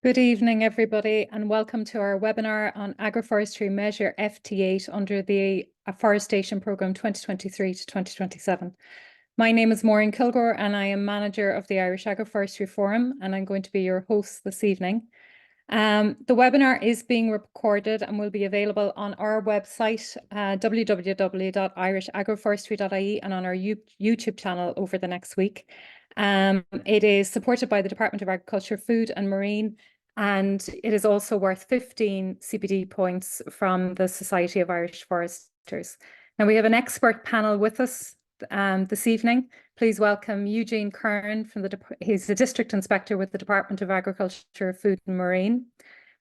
Good evening, everybody, and welcome to our webinar on Agroforestry Measure FT8 under the Afforestation Programme 2023 to 2027. My name is Maureen Kilgore and I am manager of the Irish Agroforestry Forum, and I'm going to be your host this evening. The webinar is being recorded and will be available on our website, www.irishagroforestry.ie, and on our YouTube channel over the next week. It is supported by the Department of Agriculture, Food and Marine, and it is also worth 15 CPD points from the Society of Irish Foresters. Now, we have an expert panel with us this evening. Please welcome Eugene Kern from he's the District Inspector with the Department of Agriculture, Food and Marine.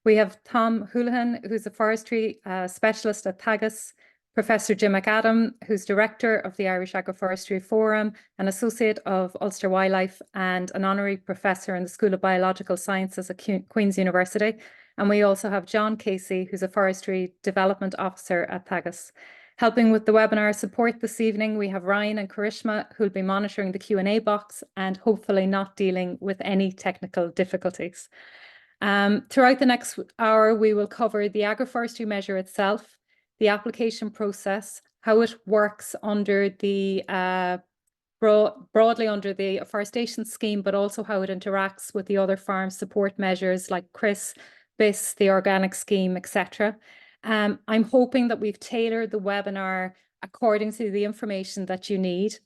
We have Tom Houlihan, who's a forestry specialist at Tagus, Professor Jim McAdam, who's Director of the Irish Agroforestry Forum, an Associate of Ulster Wildlife and an Honorary Professor in the School of Biological Sciences at Queen's University. And we also have John Casey, who's a Forestry Development Officer at Tagus. Helping with the webinar support this evening, we have Ryan and Karishma, who'll be monitoring the Q&A box and hopefully not dealing with any technical difficulties. Throughout the next hour, we will cover the agroforestry measure itself, the application process, how it works under the broadly under the afforestation scheme, but also how it interacts with the other farm support measures like CRIS, BIS, the organic scheme, etc. I'm hoping that we've tailored the webinar according to the information that you need.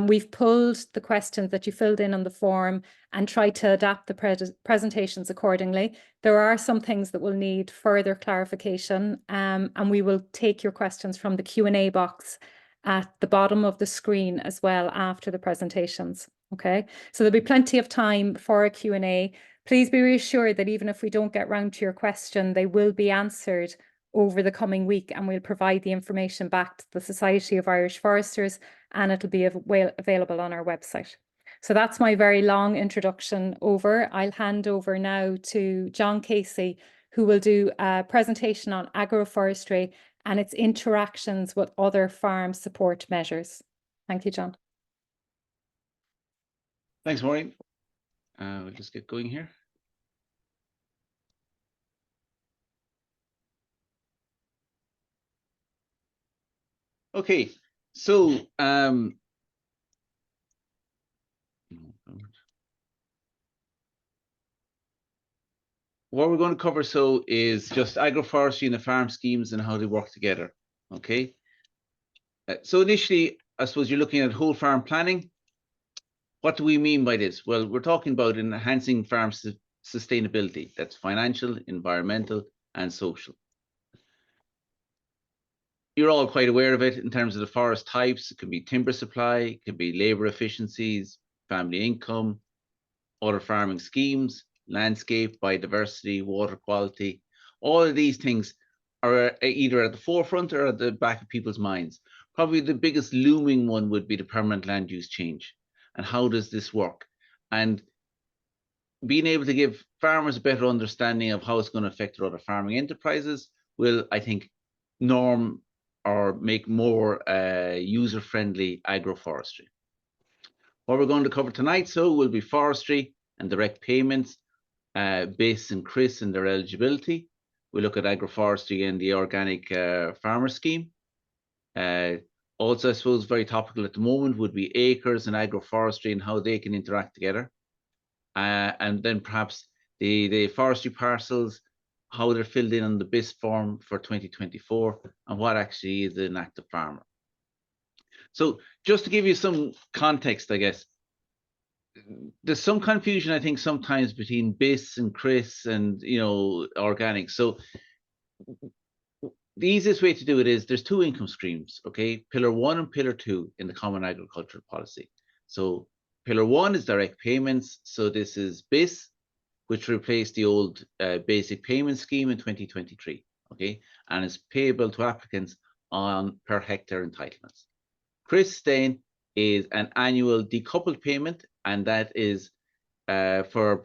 We've pulled the questions that you filled in on the form and tried to adapt the presentations accordingly. There are some things that will need further clarification, and we will take your questions from the Q&A box at the bottom of the screen as well after the presentations. Okay, so there'll be plenty of time for a Q&A. Please be reassured that even if we don't get round to your question, they will be answered over the coming week, and we'll provide the information back to the Society of Irish Foresters, and it'll be available on our website. So that's my very long introduction over. I'll hand over now to John Casey, who will do a presentation on agroforestry and its interactions with other farm support measures. Thank you, John. Thanks, Maureen. We'll just get going here. Okay, so what we're going to cover is just agroforestry and the farm schemes and how they work together. Okay, so initially, I suppose you're looking at whole farm planning. What do we mean by this? Well, we're talking about enhancing farm sustainability. That's financial, environmental, and social. You're all quite aware of it in terms of the forest types. It can be timber supply, it can be labor efficiencies, family income, other farming schemes, landscape, biodiversity, water quality. All of these things are either at the forefront or at the back of people's minds. Probably the biggest looming one would be the permanent land use change. And how does this work? And being able to give farmers a better understanding of how it's going to affect their other farming enterprises will, I think, norm or make more user-friendly agroforestry. What we're going to cover tonight will be forestry and direct payments, BIS and CRIS and their eligibility. We look at agroforestry and the organic farmer scheme. Also, I suppose very topical at the moment would be acres and agroforestry and how they can interact together. And then perhaps the forestry parcels, how they're filled in on the BIS form for 2024, and what actually is an active farmer. So just to give you some context, I guess, there's some confusion, I think, sometimes between BIS and CRIS and, organic. So the easiest way to do it is there's two income streams, okay? Pillar 1 and Pillar 2 in the Common Agricultural Policy. So Pillar 1 is direct payments. So this is BIS, which replaced the old basic payment scheme in 2023, okay? And is payable to applicants on per hectare entitlements. CRIS then is an annual decoupled payment, and that is for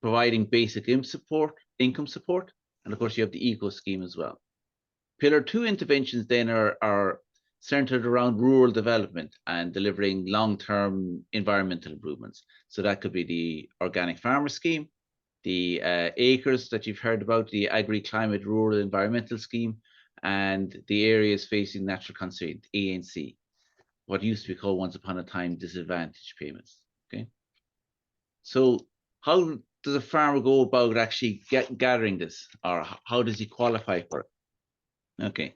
providing basic income support. And of course, you have the eco scheme as well. Pillar 2 interventions then are centered around rural development and delivering long-term environmental improvements. So that could be the organic farmer scheme, the acres that you've heard about, the Agri-Climate Rural Environmental Scheme, and the areas facing natural constraint, ANC, what used to be called once upon a time disadvantage payments. Okay. So how does a farmer go about actually gathering this, or how does he qualify for it? Okay.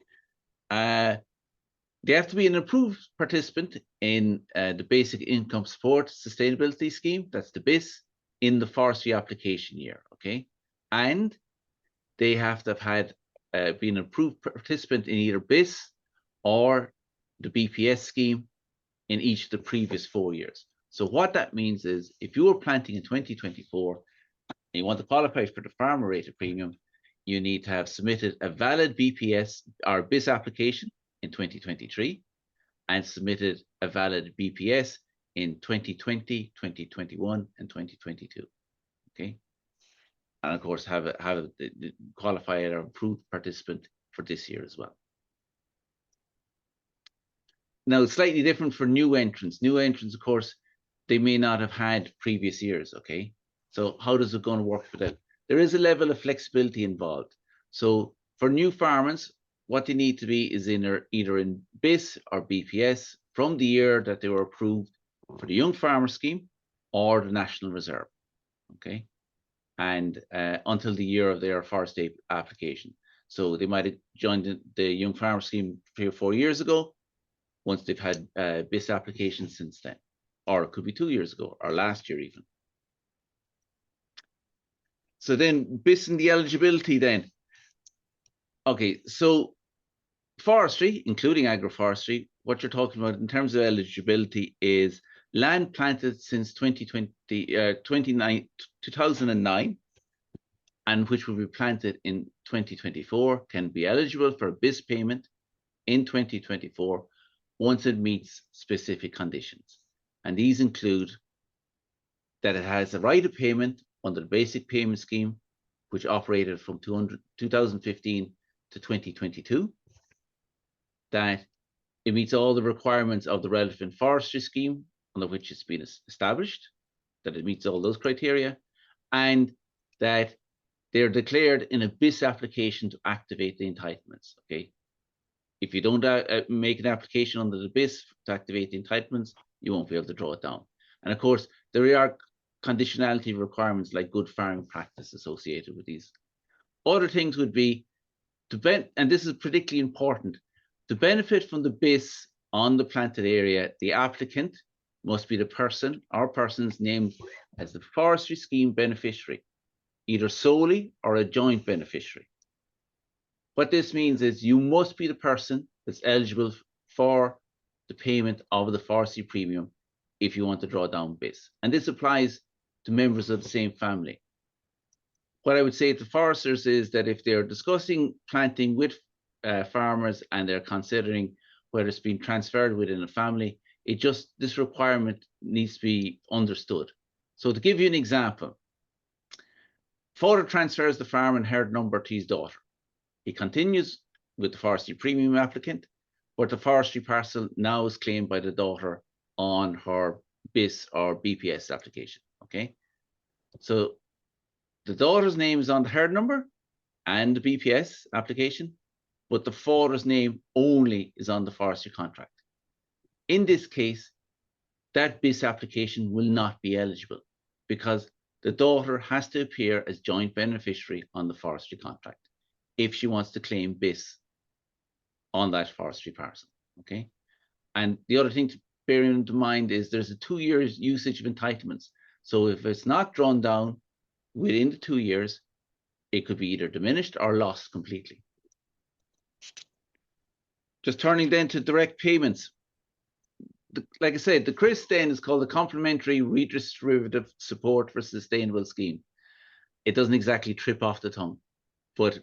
They have to be an approved participant in the Basic Income Support Sustainability Scheme, that's the BIS, in the forestry application year, okay? And they have to have had been an approved participant in either BIS or the BPS scheme in each of the previous 4 years. So what that means is, if you were planting in 2024 and you want to qualify for the farmer rate of premium, you need to have submitted a valid BPS or BIS application in 2023 and submitted a valid BPS in 2020, 2021, and 2022. Okay. And of course, have a qualified or approved participant for this year as well. Now, it's slightly different for new entrants. New entrants, of course, they may not have had previous years. Okay. So how does it going to work for them? There is a level of flexibility involved. So for new farmers, what they need to be is either in BIS or BPS from the year that they were approved for the Young Farmer Scheme or the National Reserve, okay? And until the year of their forestry application. So they might have joined the Young Farmer Scheme 3 or 4 years ago, once they've had BIS applications since then. Or it could be 2 years ago, or last year even. So then BIS and the eligibility then. Okay, so forestry, including agroforestry, what you're talking about in terms of eligibility is land planted since 2009 and which will be planted in 2024 can be eligible for a BIS payment in 2024 once it meets specific conditions. And these include that it has a right of payment under the Basic Payment Scheme, which operated from 2015 to 2022, that it meets all the requirements of the relevant forestry scheme under which it's been established, that it meets all those criteria, and that they're declared in a BIS application to activate the entitlements. Okay, if you don't make an application under the BIS to activate the entitlements, you won't be able to draw it down. And of course, there are conditionality requirements like good farming practice associated with these. Other things would be and this is particularly important, to benefit from the BIS on the planted area, the applicant must be the person or persons named as the forestry scheme beneficiary, either solely or a joint beneficiary. What this means is you must be the person that's eligible for the payment of the forestry premium if you want to draw down BIS. And this applies to members of the same family. What I would say to foresters is that if they're discussing planting with farmers and they're considering whether it's been transferred within a family, this requirement needs to be understood. So to give you an example, father transfers the farm and herd number to his daughter. He continues with the forestry premium applicant, but the forestry parcel now is claimed by the daughter on her BIS or BPS application. Okay, so the daughter's name is on the herd number and the BPS application, but the father's name only is on the forestry contract. In this case, that BIS application will not be eligible because the daughter has to appear as joint beneficiary on the forestry contract if she wants to claim BIS on that forestry parcel. Okay. And the other thing to bear in mind is there's a 2 years usage of entitlements. So if it's not drawn down within the 2 years, it could be either diminished or lost completely. Just turning then to direct payments. Like I said, the CRIS then is called the Complementary Redistributive Support for Sustainable Scheme. It doesn't exactly trip off the tongue, but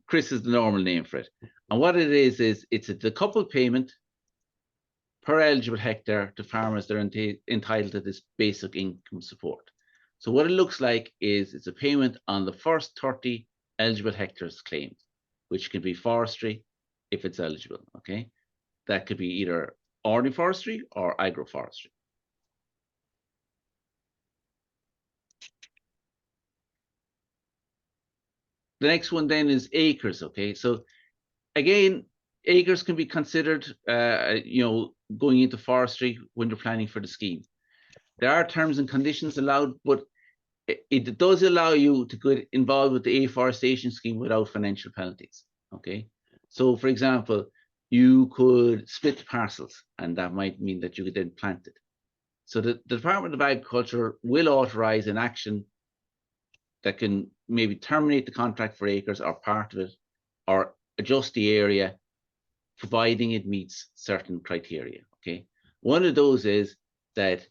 CRIS is the normal name for it. And what it is it's a decoupled payment per eligible hectare to farmers that are entitled to this basic income support. So what it looks like is it's a payment on the first 30 eligible hectares claimed, which can be forestry if it's eligible, okay? That could be either ordinary forestry or agroforestry. the next one then is acres. Okay, so again, acres can be considered, going into forestry when you're planning for the scheme. There are terms and conditions allowed, but it does allow you to get involved with the afforestation scheme without financial penalties. Okay, so for example, you could split the parcels, and that might mean that you could then plant it. So the Department of Agriculture will authorize an action that can maybe terminate the contract for acres or part of it, or adjust the area, providing it meets certain criteria. Okay, one of those is that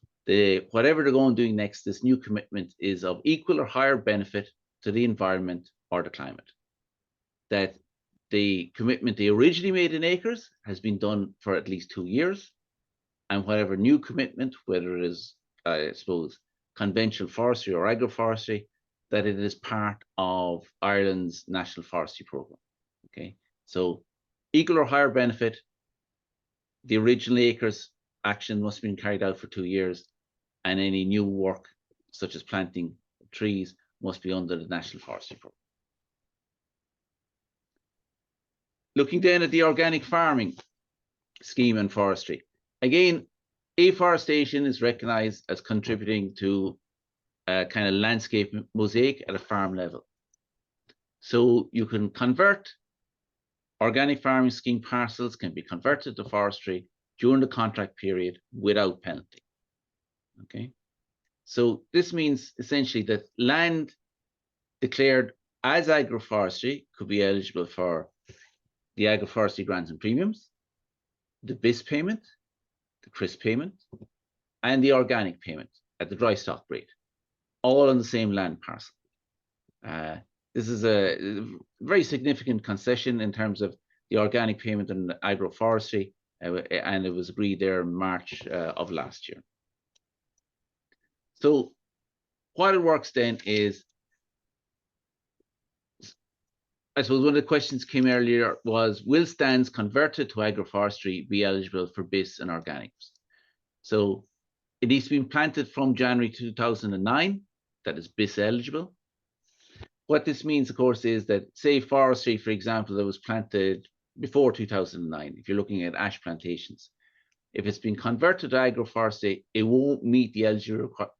whatever they're going to do next, this new commitment is of equal or higher benefit to the environment or the climate. That the commitment they originally made in acres has been done for at least 2 years, and whatever new commitment, whether it is, I suppose, conventional forestry or agroforestry, that it is part of Ireland's National Forestry Programme. Okay, so equal or higher benefit, the original acres action must have been carried out for 2 years, and any new work, such as planting trees, must be under the National Forestry Programme. Looking then at the organic farming scheme and forestry. Again, afforestation is recognised as contributing to a kind of landscape mosaic at a farm level. So you can convert organic farming scheme parcels can be converted to forestry during the contract period without penalty. Okay, so this means essentially that land declared as agroforestry could be eligible for the agroforestry grants and premiums, the BIS payment, the CRIS payment, and the organic payment at the dry stock rate, all on the same land parcel. This is a very significant concession in terms of the organic payment and agroforestry, and it was agreed there in March of last year. So what it works then is, I suppose one of the questions came earlier was, will stands converted to agroforestry be eligible for BIS and organics? So it needs to be planted from January 2009, that is BIS eligible. What this means, of course, is that, say, forestry, for example, that was planted before 2009, if you're looking at ash plantations, if it's been converted to agroforestry, it won't meet the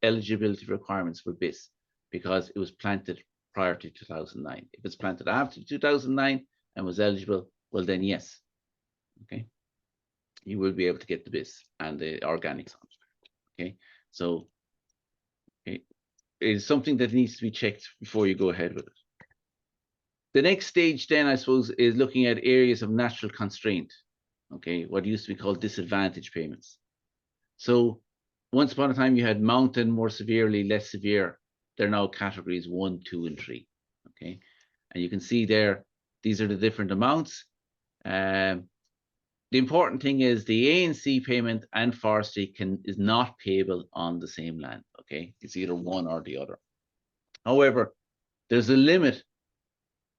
eligibility requirements for BIS because it was planted prior to 2009. If it's planted after 2009 and was eligible, well then yes, okay, you will be able to get the BIS and the organics on it. Okay, so it is something that needs to be checked before you go ahead with it. The next stage then, I suppose, is looking at areas of natural constraint. Okay, what used to be called disadvantage payments. So once upon a time you had mountain, more severely, less severe. They're now categories 1, 2, and 3. Okay, and you can see there, these are the different amounts. The important thing is the A&C payment and forestry is not payable on the same land. Okay, it's either one or the other. However, there's a limit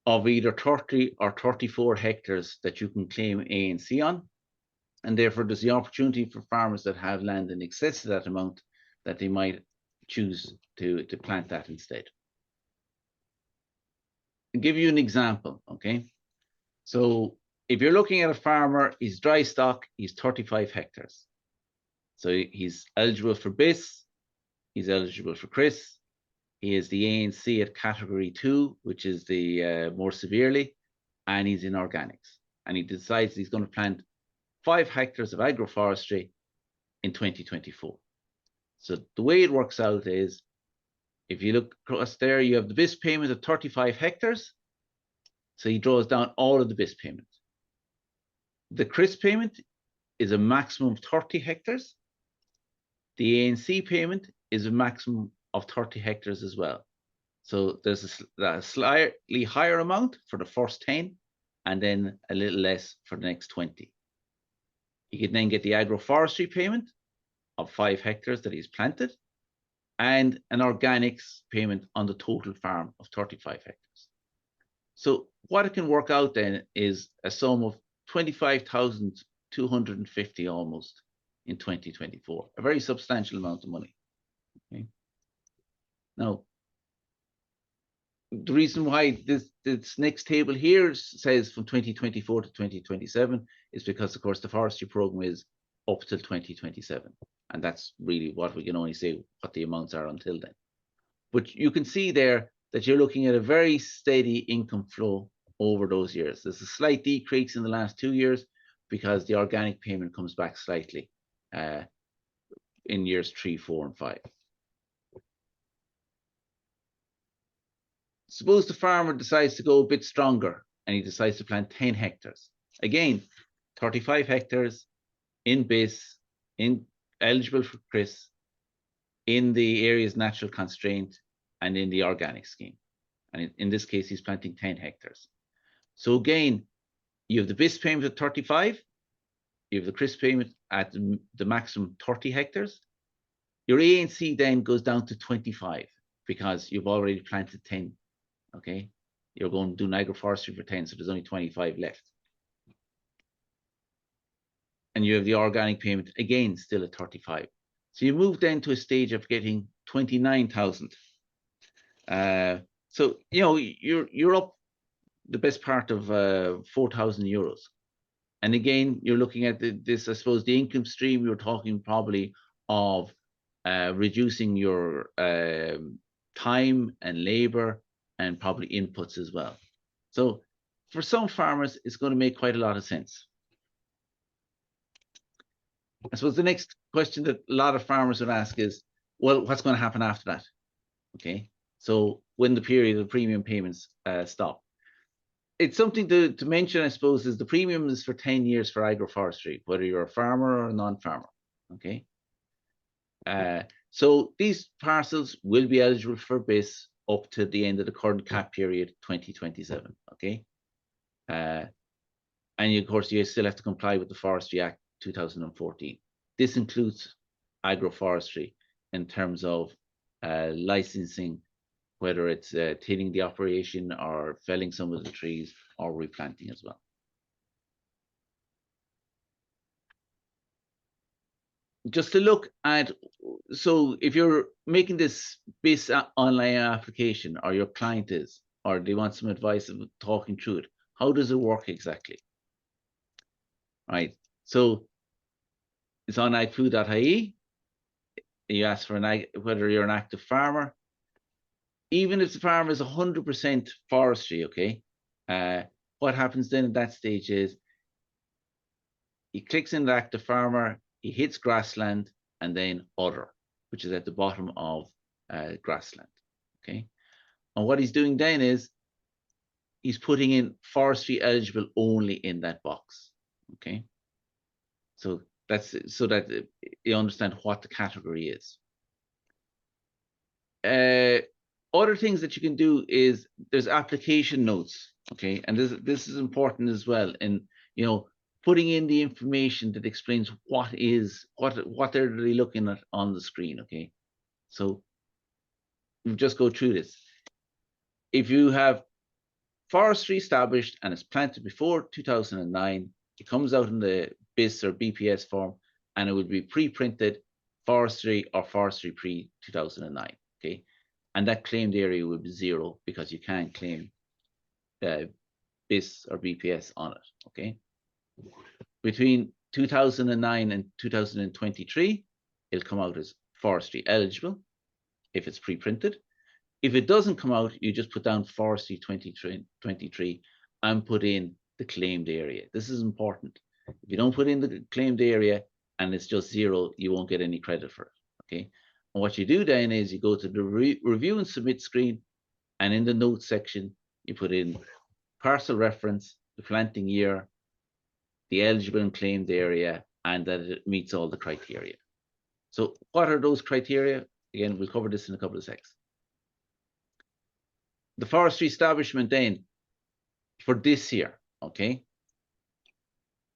of either 30 or 34 hectares that you can claim A&C on. And therefore, there's the opportunity for farmers that have land in excess of that amount that they might choose to plant that instead. I'll give you an example, okay? So if you're looking at a farmer, he's dry stock, he's 35 hectares. So he's eligible for BIS, he's eligible for CRIS, he is the A&C at category 2, which is the more severely, and he's in organics. And he decides he's going to plant 5 hectares of agroforestry in 2024. So the way it works out is, if you look across there, you have the BIS payment of 35 hectares. So he draws down all of the BIS payment. The CRIS payment is a maximum of 30 hectares. The A&C payment is a maximum of 30 hectares as well. So there's a slightly higher amount for the first 10, and then a little less for the next 20. He can then get the agroforestry payment of 5 hectares that he's planted, and an organics payment on the total farm of 35 hectares. So what it can work out then is a sum of 25,250 almost in 2024, a very substantial amount of money. Okay. Now, the reason why this next table here says from 2024 to 2027 is because, of course, the forestry program is up till 2027. And that's really what we can only say what the amounts are until then. But you can see there that you're looking at a very steady income flow over those years. There's a slight decrease in the last 2 years because the organic payment comes back slightly in years 3, 4, and 5. Suppose the farmer decides to go a bit stronger and he decides to plant 10 hectares. Again, 35 hectares in BIS, eligible for CRIS, in the area's natural constraint and in the organic scheme. And in this case, he's planting 10 hectares. So again, you have the BIS payment at 35, you have the CRIS payment at the maximum 30 hectares. Your ANC then goes down to 25 because you've already planted 10. Okay, you're going to do an agroforestry for 10, so there's only 25 left. And you have the organic payment again still at 35. So you move then to a stage of getting 29,000. So you know you're up the best part of 4,000 euros. And again, you're looking at this, I suppose, the income stream. You're talking probably of reducing your time and labor and probably inputs as well. So for some farmers, it's going to make quite a lot of sense. I suppose the next question that a lot of farmers would ask is, well, what's going to happen after that? Okay, so when the period of premium payments stop. It's something to mention, I suppose, is the premium is for 10 years for agroforestry, whether you're a farmer or a non-farmer. Okay, so these parcels will be eligible for BIS up to the end of the current cap period, 2027. Okay, and of course you still have to comply with the Forestry Act 2014. This includes agroforestry in terms of licensing, whether it's tilling the operation or felling some of the trees or replanting as well. Just to look at, so if you're making this BIS online application, or your client is, or they want some advice of talking through it, how does it work exactly? Right, so it's on agfood.ie. You ask for whether you're an active farmer. Even if the farmer is 100% forestry, okay, what happens then at that stage is he clicks in the active farmer, he hits grassland, and then other, which is at the bottom of grassland, okay? And what he's doing then is he's putting in forestry eligible only in that box, okay? So that's so that you understand what the category is. Other things that you can do is there's application notes, okay? And this is important as well. And, you know, putting in the information that explains what they're really looking at on the screen, okay? So we'll just go through this. If you have forestry established and it's planted before 2009, it comes out in the BIS or BPS form, and it would be pre-printed forestry or forestry pre-2009, okay? And that claimed area would be 0 because you can't claim BIS or BPS on it, okay? Between 2009 and 2023, it'll come out as forestry eligible if it's pre-printed. If it doesn't come out, you just put down forestry 2023 and put in the claimed area. This is important. If you don't put in the claimed area and it's just 0, you won't get any credit for it, okay? And what you do then is you go to the review and submit screen, and in the notes section, you put in parcel reference, the planting year, the eligible and claimed area, and that it meets all the criteria. So what are those criteria? Again, we'll cover this in a couple of seconds. The forestry establishment then for this year, okay?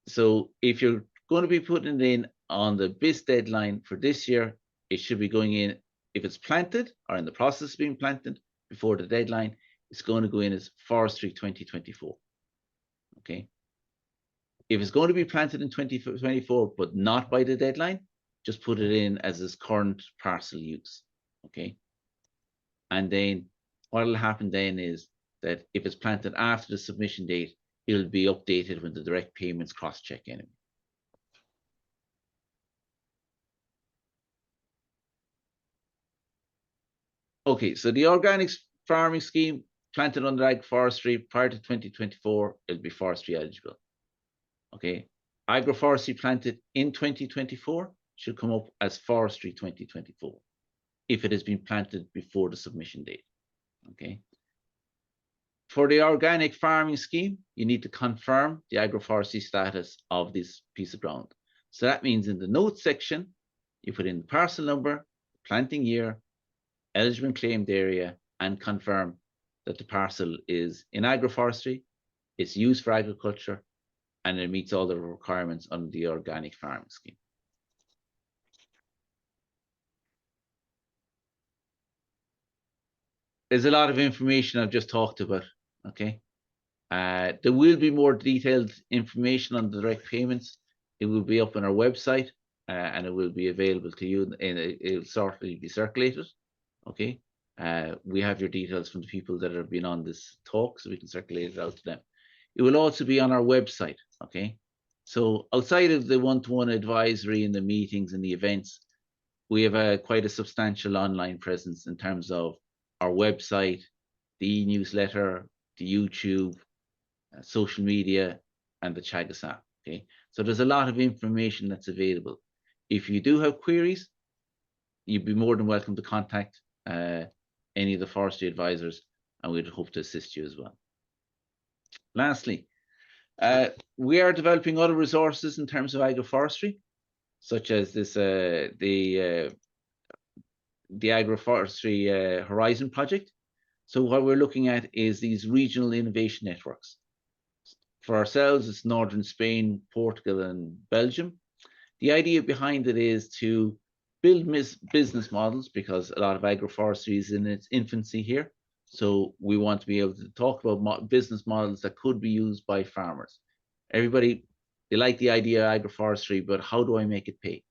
So if you're going to be putting it in on the BIS deadline for this year, it should be going in, if it's planted or in the process of being planted before the deadline, it's going to go in as forestry 2024, okay? If it's going to be planted in 2024, but not by the deadline, just put it in as its current parcel use, okay? And then what will happen then is that if it's planted after the submission date, it'll be updated when the direct payments cross-check anyway. Okay, so the organic farming scheme planted under agroforestry prior to 2024, it'll be forestry eligible. Okay, agroforestry planted in 2024 should come up as forestry 2024 if it has been planted before the submission date. Okay. For the organic farming scheme, you need to confirm the agroforestry status of this piece of ground. So that means in the notes section, you put in the parcel number, planting year, eligible and claimed area, and confirm that the parcel is in agroforestry, it's used for agriculture, and it meets all the requirements under the organic farming scheme. There's a lot of information I've just talked about, okay? There will be more detailed information on the direct payments. It will be up on our website and it will be available to you, and it'll certainly be circulated, okay? We have your details from the people that have been on this talk, so we can circulate it out to them. It will also be on our website, okay? So outside of the one-to-one advisory and the meetings and the events, we have quite a substantial online presence in terms of our website, the e-newsletter, the YouTube, social media, and the Chagas app. Okay, so there's a lot of information that's available. If you do have queries, you'd be more than welcome to contact any of the forestry advisors, and we'd hope to assist you as well. Lastly, we are developing other resources in terms of agroforestry, such as this the Agroforestry Horizon project. So what we're looking at is these regional innovation networks. For ourselves, it's Northern Spain, Portugal, and Belgium. The idea behind it is to build business models, because a lot of agroforestry is in its infancy here. So we want to be able to talk about business models that could be used by farmers. Everybody, they like the idea of agroforestry, but how do I make it pay?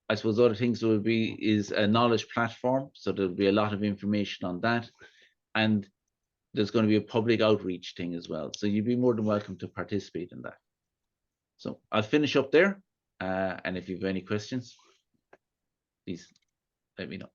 I suppose other things will be is a knowledge platform. So there'll be a lot of information on that. And there's going to be a public outreach thing as well. So you'd be more than welcome to participate in that. So I'll finish up there. And if you have any questions, please let me know.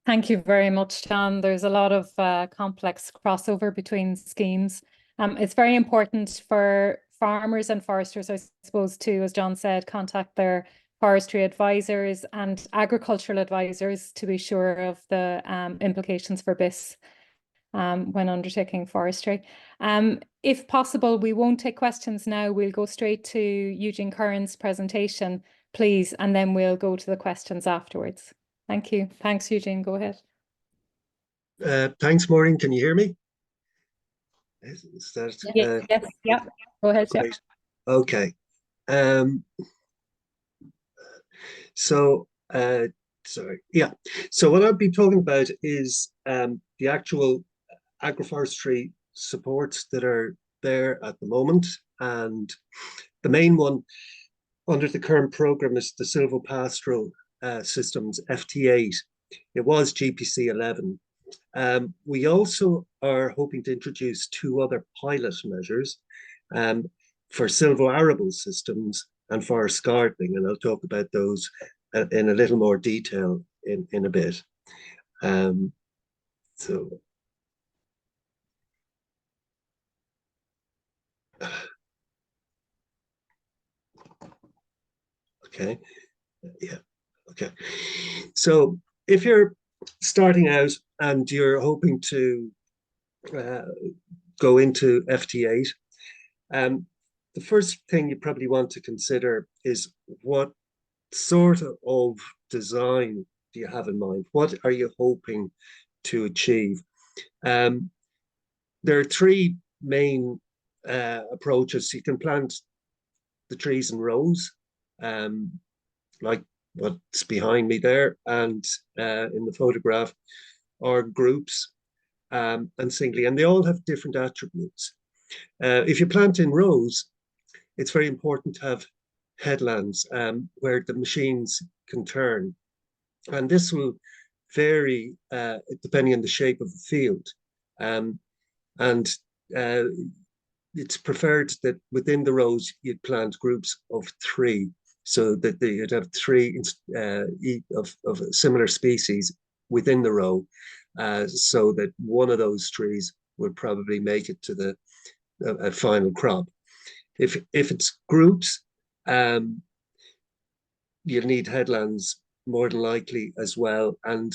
Thank you very much, John. There's a lot of complex crossover between schemes. It's very important for farmers and foresters, I suppose, to, as John said, contact their forestry advisors and agricultural advisors to be sure of the implications for BIS when undertaking forestry. If possible, we won't take questions now. We'll go straight to Eugene Curran's presentation, please, and then we'll go to the questions afterwards. Thank you. Thanks, Eugene. Go ahead. Thanks, Maureen. Can you hear me? Is that, yes, yeah. Go ahead. Great. Yeah. Okay. Sorry. Yeah. So what I'll be talking about is the actual agroforestry supports that are there at the moment, and the main one under the current program is the silvopastoral systems FT8. It was GPC 11. We also are hoping to introduce 2 other pilot measures for silvo-arable systems and forest gardening, and I'll talk about those in a little more detail in a bit. Okay, yeah, okay. So if you're starting out and you're hoping to go into FT8, the first thing you probably want to consider is what sort of design do you have in mind? What are you hoping to achieve? There are 3 main approaches. You can plant the trees in rows, like what's behind me there, and in the photograph, or groups, and singly, and they all have different attributes. If you plant in rows, it's very important to have headlands where the machines can turn, and this will vary depending on the shape of the field. And it's preferred that within the rows you'd plant groups of 3, so that you'd have 3 of a similar species within the row, so that one of those trees would probably make it to the final crop. If it's groups, you'll need headlands more than likely as well. And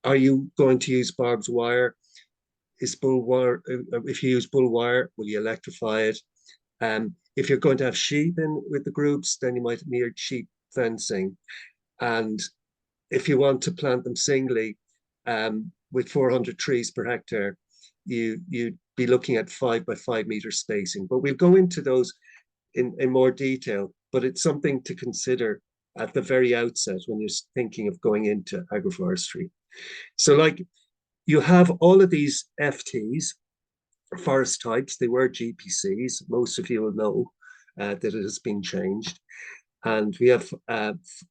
are you going to use barbed wire? Is bull wire, if you use bull wire, will you electrify it? If you're going to have sheep in with the groups, then you might need sheep fencing. And if you want to plant them singly, with 400 trees per hectare, you'd be looking at 5 by 5 meter spacing. But we'll go into those in more detail, but it's something to consider at the very outset when you're thinking of going into agroforestry. So like, you have all of these FTs, forest types. They were GPCs. Most of you will know that it has been changed. And we have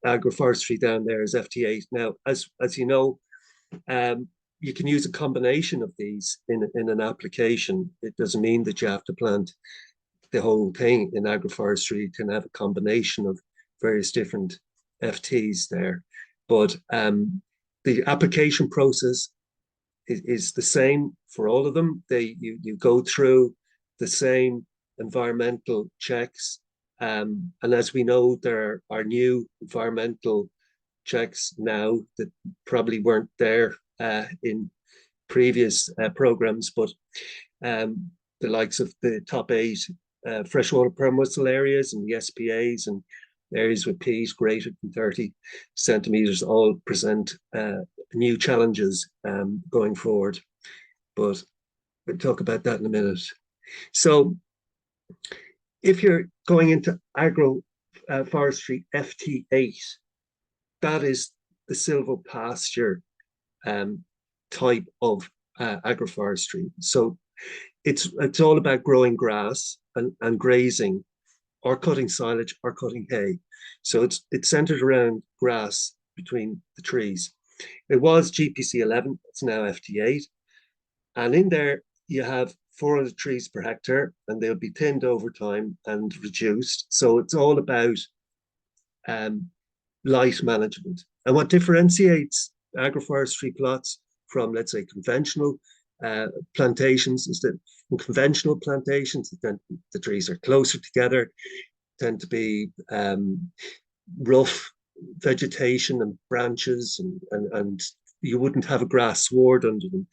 agroforestry down there as FT8. Now, as you know, you can use a combination of these in an application. It doesn't mean that you have to plant the whole thing in agroforestry. You can have a combination of various different FTs there. But the application process is the same for all of them. You go through the same environmental checks. And as we know, there are new environmental checks now that probably weren't there in previous programs, but the likes of the top 8 freshwater permissile areas and the SPAs and areas with P's greater than 30 centimeters all present new challenges going forward. But we'll talk about that in a minute. So if you're going into agroforestry FT8, that is the silvopasture type of agroforestry. So it's all about growing grass and grazing, or cutting silage or cutting hay. So it's centered around grass between the trees. It was GPC 11, it's now FT8. And in there, you have 400 trees per hectare, and they'll be thinned over time and reduced. So it's all about light management. And what differentiates agroforestry plots from, let's say, conventional plantations is that in conventional plantations, the trees are closer together, tend to be rough vegetation and branches, and you wouldn't have a grass sward under them.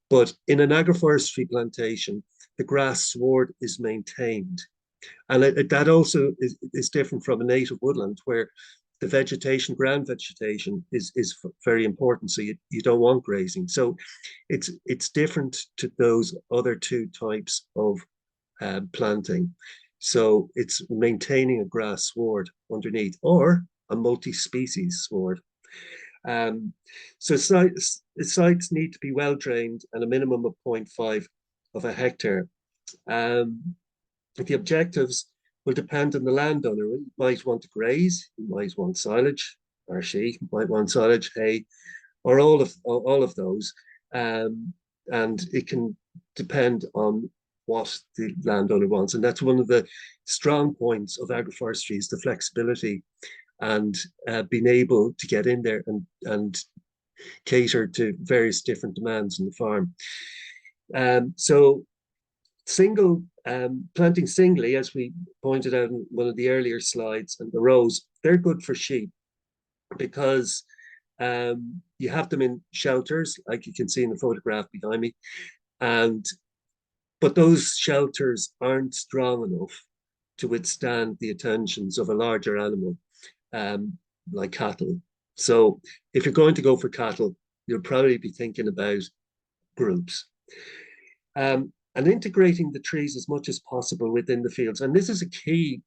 But in an agroforestry plantation, the grass sward is maintained. And that also is different from a native woodland, where the vegetation, ground vegetation, is very important. So you don't want grazing. So it's different to those other 2 types of planting. So it's maintaining a grass sward underneath, or a multi-species sward. So sites need to be well drained and a minimum of 0.5 of a hectare. The objectives will depend on the landowner. You might want to graze, you might want silage, or she might want silage, hay, or all of those. And it can depend on what the landowner wants. And that's one of the strong points of agroforestry, is the flexibility and being able to get in there and cater to various different demands in the farm. So planting singly, as we pointed out in one of the earlier slides, and the rows, they're good for sheep because you have them in shelters, like you can see in the photograph behind me, but those shelters aren't strong enough to withstand the attentions of a larger animal, like cattle. So if you're going to go for cattle, you'll probably be thinking about groups. And integrating the trees as much as possible within the fields. And this is a key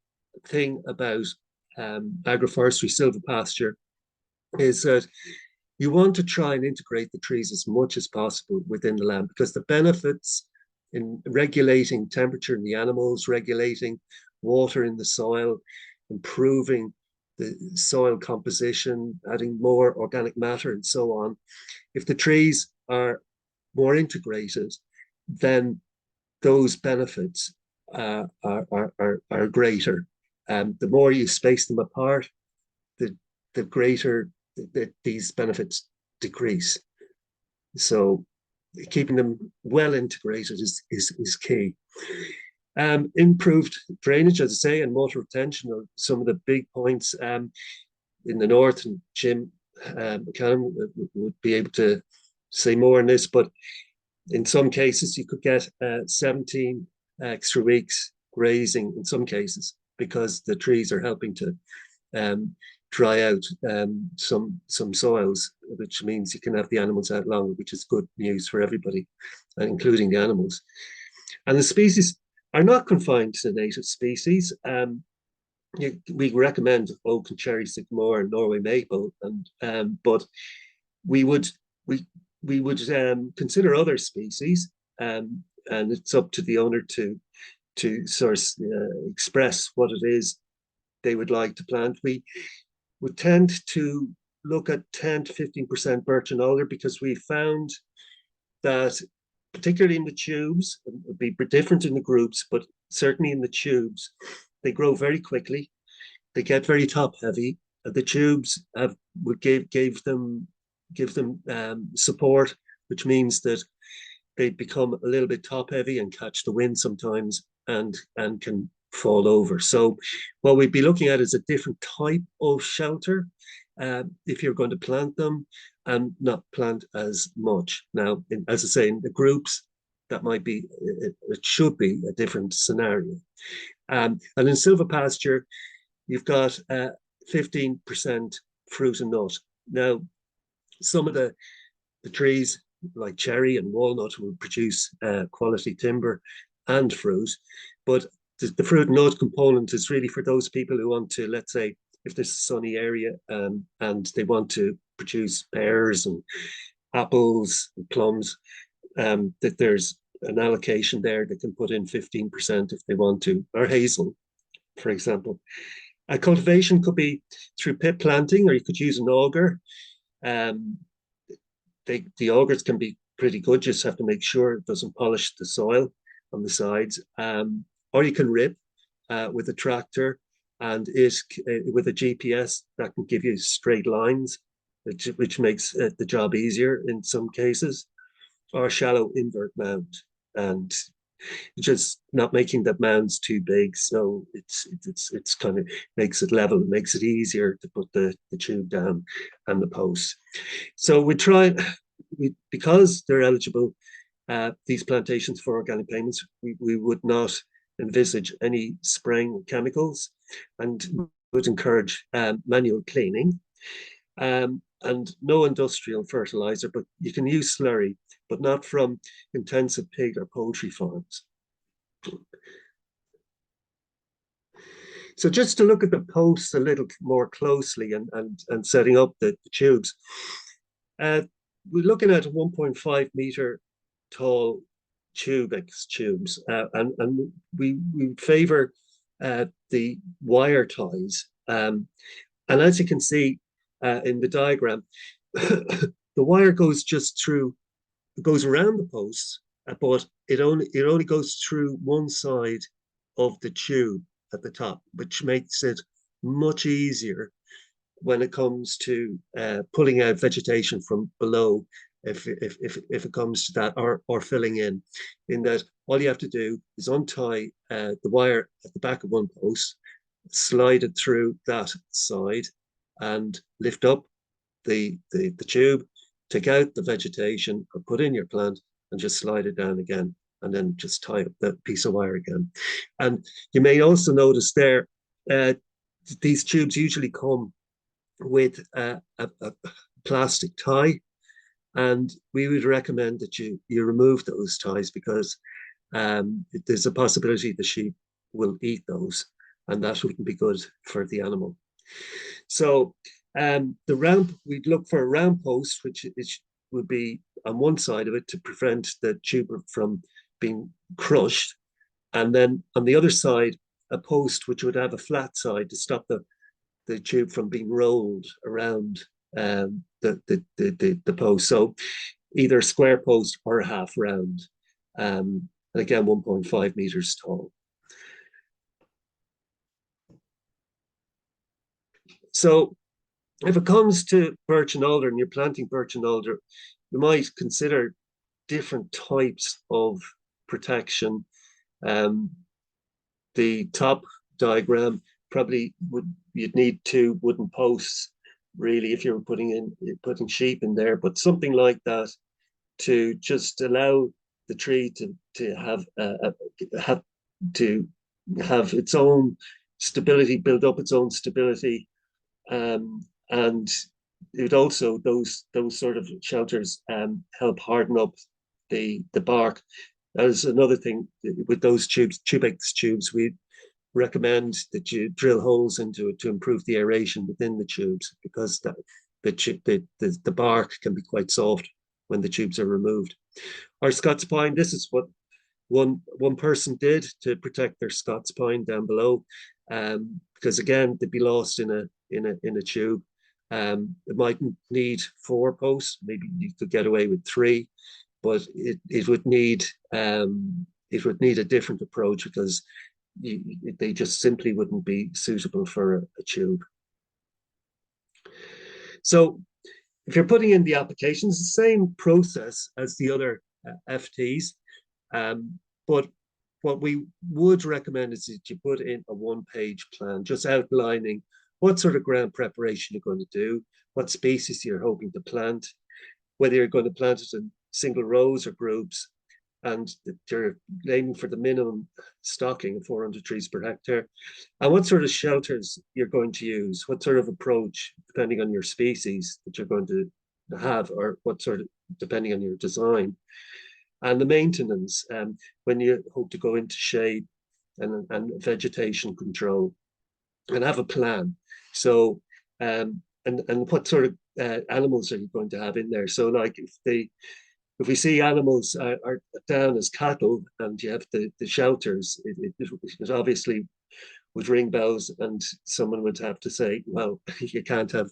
thing about agroforestry silvopasture, is that you want to try and integrate the trees as much as possible within the land, because the benefits in regulating temperature in the animals, regulating water in the soil, improving the soil composition, adding more organic matter and so on. If the trees are more integrated, then those benefits are greater. The more you space them apart, the greater these benefits decrease. So keeping them well integrated is key. Improved drainage, as I say, and water retention are some of the big points in the north, and Jim McCann would be able to say more on this, but in some cases you could get 17 extra weeks grazing in some cases, because the trees are helping to dry out some soils, which means you can have the animals out longer, which is good news for everybody, including the animals. And the species are not confined to native species. We recommend oak and cherry sycamore and Norway maple, and but we would consider other species, and it's up to the owner to sort of express what it is they would like to plant. We would tend to look at 10 to 15% birch and alder, because we found that, particularly in the tubes, it would be different in the groups, but certainly in the tubes, they grow very quickly. They get very top heavy. The tubes gave them support, which means that they become a little bit top heavy and catch the wind sometimes, and can fall over. So what we'd be looking at is a different type of shelter if you're going to plant them, and not plant as much. Now, as I say, in the groups, that might be, it should be a different scenario. And in silvopasture, you've got 15% fruit and nut. Now, some of the trees like cherry and walnut will produce quality timber and fruit, but the fruit and nut component is really for those people who want to, let's say, if there's a sunny area and they want to produce pears and apples and plums, that there's an allocation there. They can put in 15% if they want to, or hazel, for example. Cultivation could be through pit planting, or you could use an auger. The augers can be pretty good, just have to make sure it doesn't polish the soil on the sides. Or you can rip with a tractor, and with a GPS that can give you straight lines, which makes the job easier in some cases. Or shallow invert mound, and just not making the mounds too big, so it's kind of makes it level, makes it easier to put the tube down and the posts. So because they're eligible, these plantations, for organic payments, we would not envisage any spraying of chemicals, and would encourage manual cleaning, and no industrial fertilizer, but you can use slurry, but not from intensive pig or poultry farms. So just to look at the posts a little more closely, and setting up the tubes, we're looking at 1.5 meter tall tubes, and we favor the wire ties, and as you can see in the diagram, the wire goes around the posts, but it only goes through one side of the tube at the top, which makes it much easier when it comes to pulling out vegetation from below, if it comes to that, or filling in that all you have to do is untie the wire at the back of one post, slide it through that side, and lift up the tube, take out the vegetation, or put in your plant, and just slide it down again, and then just tie up that piece of wire again. And you may also notice there, these tubes usually come with a plastic tie, and we would recommend that you remove those ties, because there's a possibility the sheep will eat those, and that wouldn't be good for the animal. So we'd look for a round post, which would be on one side of it to prevent the tube from being crushed, and then on the other side a post which would have a flat side to stop the the tube from being rolled around the post. So either square post or half round. And again, 1.5 meters tall. So if it comes to birch and alder and you're planting birch and alder, you might consider different types of protection. The top diagram probably you'd need 2 wooden posts really if you were putting sheep in there, but something like that to just allow the tree to have its own stability, build up its own stability, and it also those sort of shelters help harden up the bark. That's another thing with those tubes, Tubex tubes. We recommend that you drill holes into it to improve the aeration within the tubes, because the bark can be quite soft when the tubes are removed. Our Scots pine, this is what one person did to protect their Scots pine down below, because again they'd be lost in a tube. It mightn't need 4 posts, maybe you could get away with 3, but it would need a different approach, because they just simply wouldn't be suitable for a tube. So if you're putting in the applications, the same process as the other FTs, but what we would recommend is that you put in a 1-page plan, just outlining what sort of ground preparation you're going to do, what species you're hoping to plant, whether you're going to plant it in single rows or groups, and you're aiming for the minimum stocking of 400 trees per hectare, and what sort of shelters you're going to use, what sort of approach, depending on your species that you're going to have, or what sort of, depending on your design, and the maintenance, when you hope to go into shade and vegetation control, and have a plan. So, and what sort of animals are you going to have in there? So, like if we see animals are down as cattle, and you have the shelters, it obviously would ring bells, and someone would have to say, well, you can't have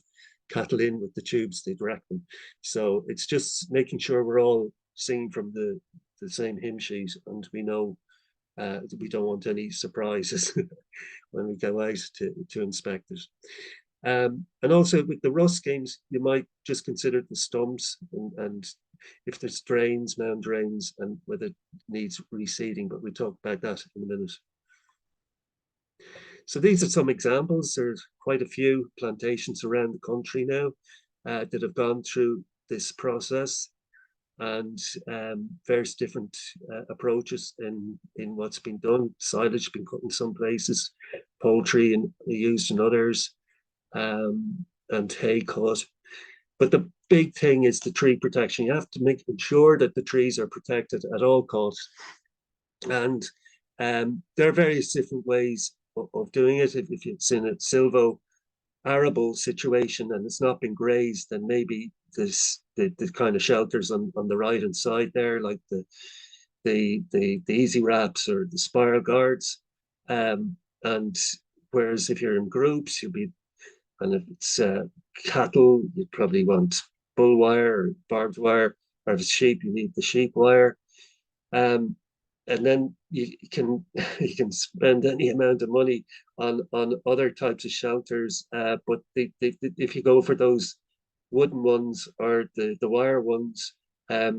cattle in with the tubes, they'd wreck them. So it's just making sure we're all singing from the same hymn sheet, and we know we don't want any surprises when we go out to inspect it. And also with the rust schemes, you might just consider the stumps, and if there's drains, mound drains, and whether it needs reseeding, but we'll talk about that in a minute. So these are some examples. There's quite a few plantations around the country now that have gone through this process, and various different approaches in what's been done. Silage been cut in some places, poultry and used in others, and hay cut. But the big thing is the tree protection. You have to make sure that the trees are protected at all costs. And there are various different ways of doing it. If it's in a silvo arable situation and it's not been grazed, then maybe there's the kind of shelters on the right hand side there, like the easy wraps or the spiral guards. And whereas if you're in groups, you'll be, and if it's cattle, you'd probably want bull wire or barbed wire, or if it's sheep, you need the sheep wire. And then you can spend any amount of money on other types of shelters, but if you go for those wooden ones or the wire ones, it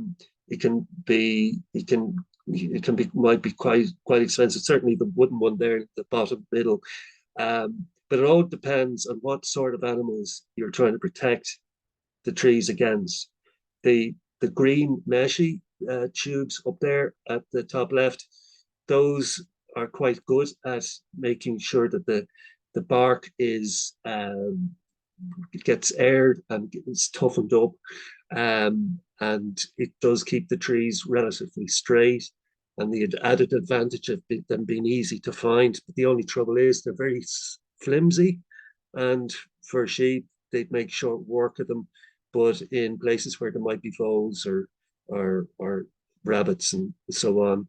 might be quite expensive. Certainly the wooden one there at the bottom middle, but it all depends on what sort of animals you're trying to protect the trees against. The green meshy tubes up there at the top left, those are quite good at making sure that the bark is gets aired and gets toughened up, and it does keep the trees relatively straight, and the added advantage of them being easy to find. But the only trouble is they're very flimsy, and for sheep they'd make short work of them, but in places where there might be voles or rabbits and so on,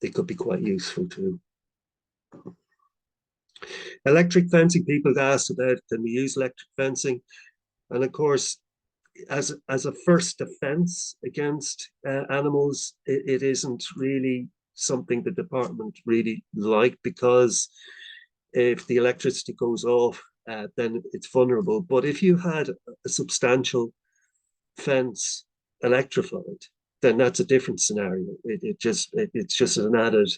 they could be quite useful too. Electric fencing, people asked about, can we use electric fencing? And of course, as a first defense against animals, it isn't really something the department really like, because if the electricity goes off, then it's vulnerable. But if you had a substantial fence electrified, then that's a different scenario. It's just an added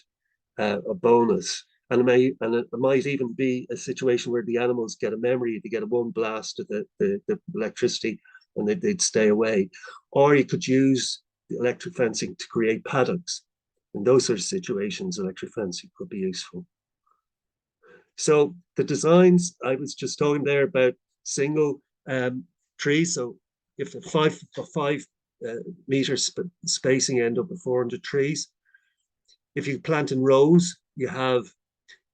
a bonus. And it might even be a situation where the animals get a memory, they get a one blast of the electricity, and they'd stay away. Or you could use the electric fencing to create paddocks. In those sort of situations, electric fencing could be useful. So the designs, I was just talking there about single trees. So if the five meters spacing, end up with 400 trees. If you plant in rows, you have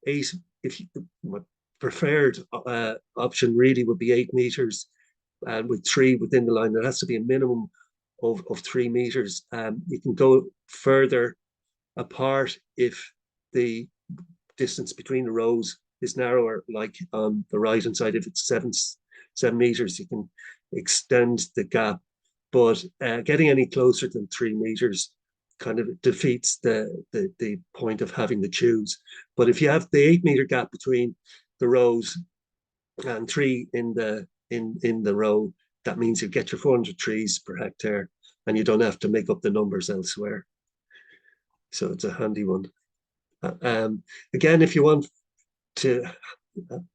8. If you, my preferred option really would be 8 meters, and with 3 within the line. There has to be a minimum of 3 meters. You can go further apart if the distance between the rows is narrower, like on the right hand side. If it's 7 meters, you can extend the gap. But getting any closer than 3 meters kind of defeats the point of having the tubes. But if you have the 8-meter gap between the rows and 3 in the row, that means you get your 400 trees per hectare, and you don't have to make up the numbers elsewhere. So it's a handy one. Again, if you want to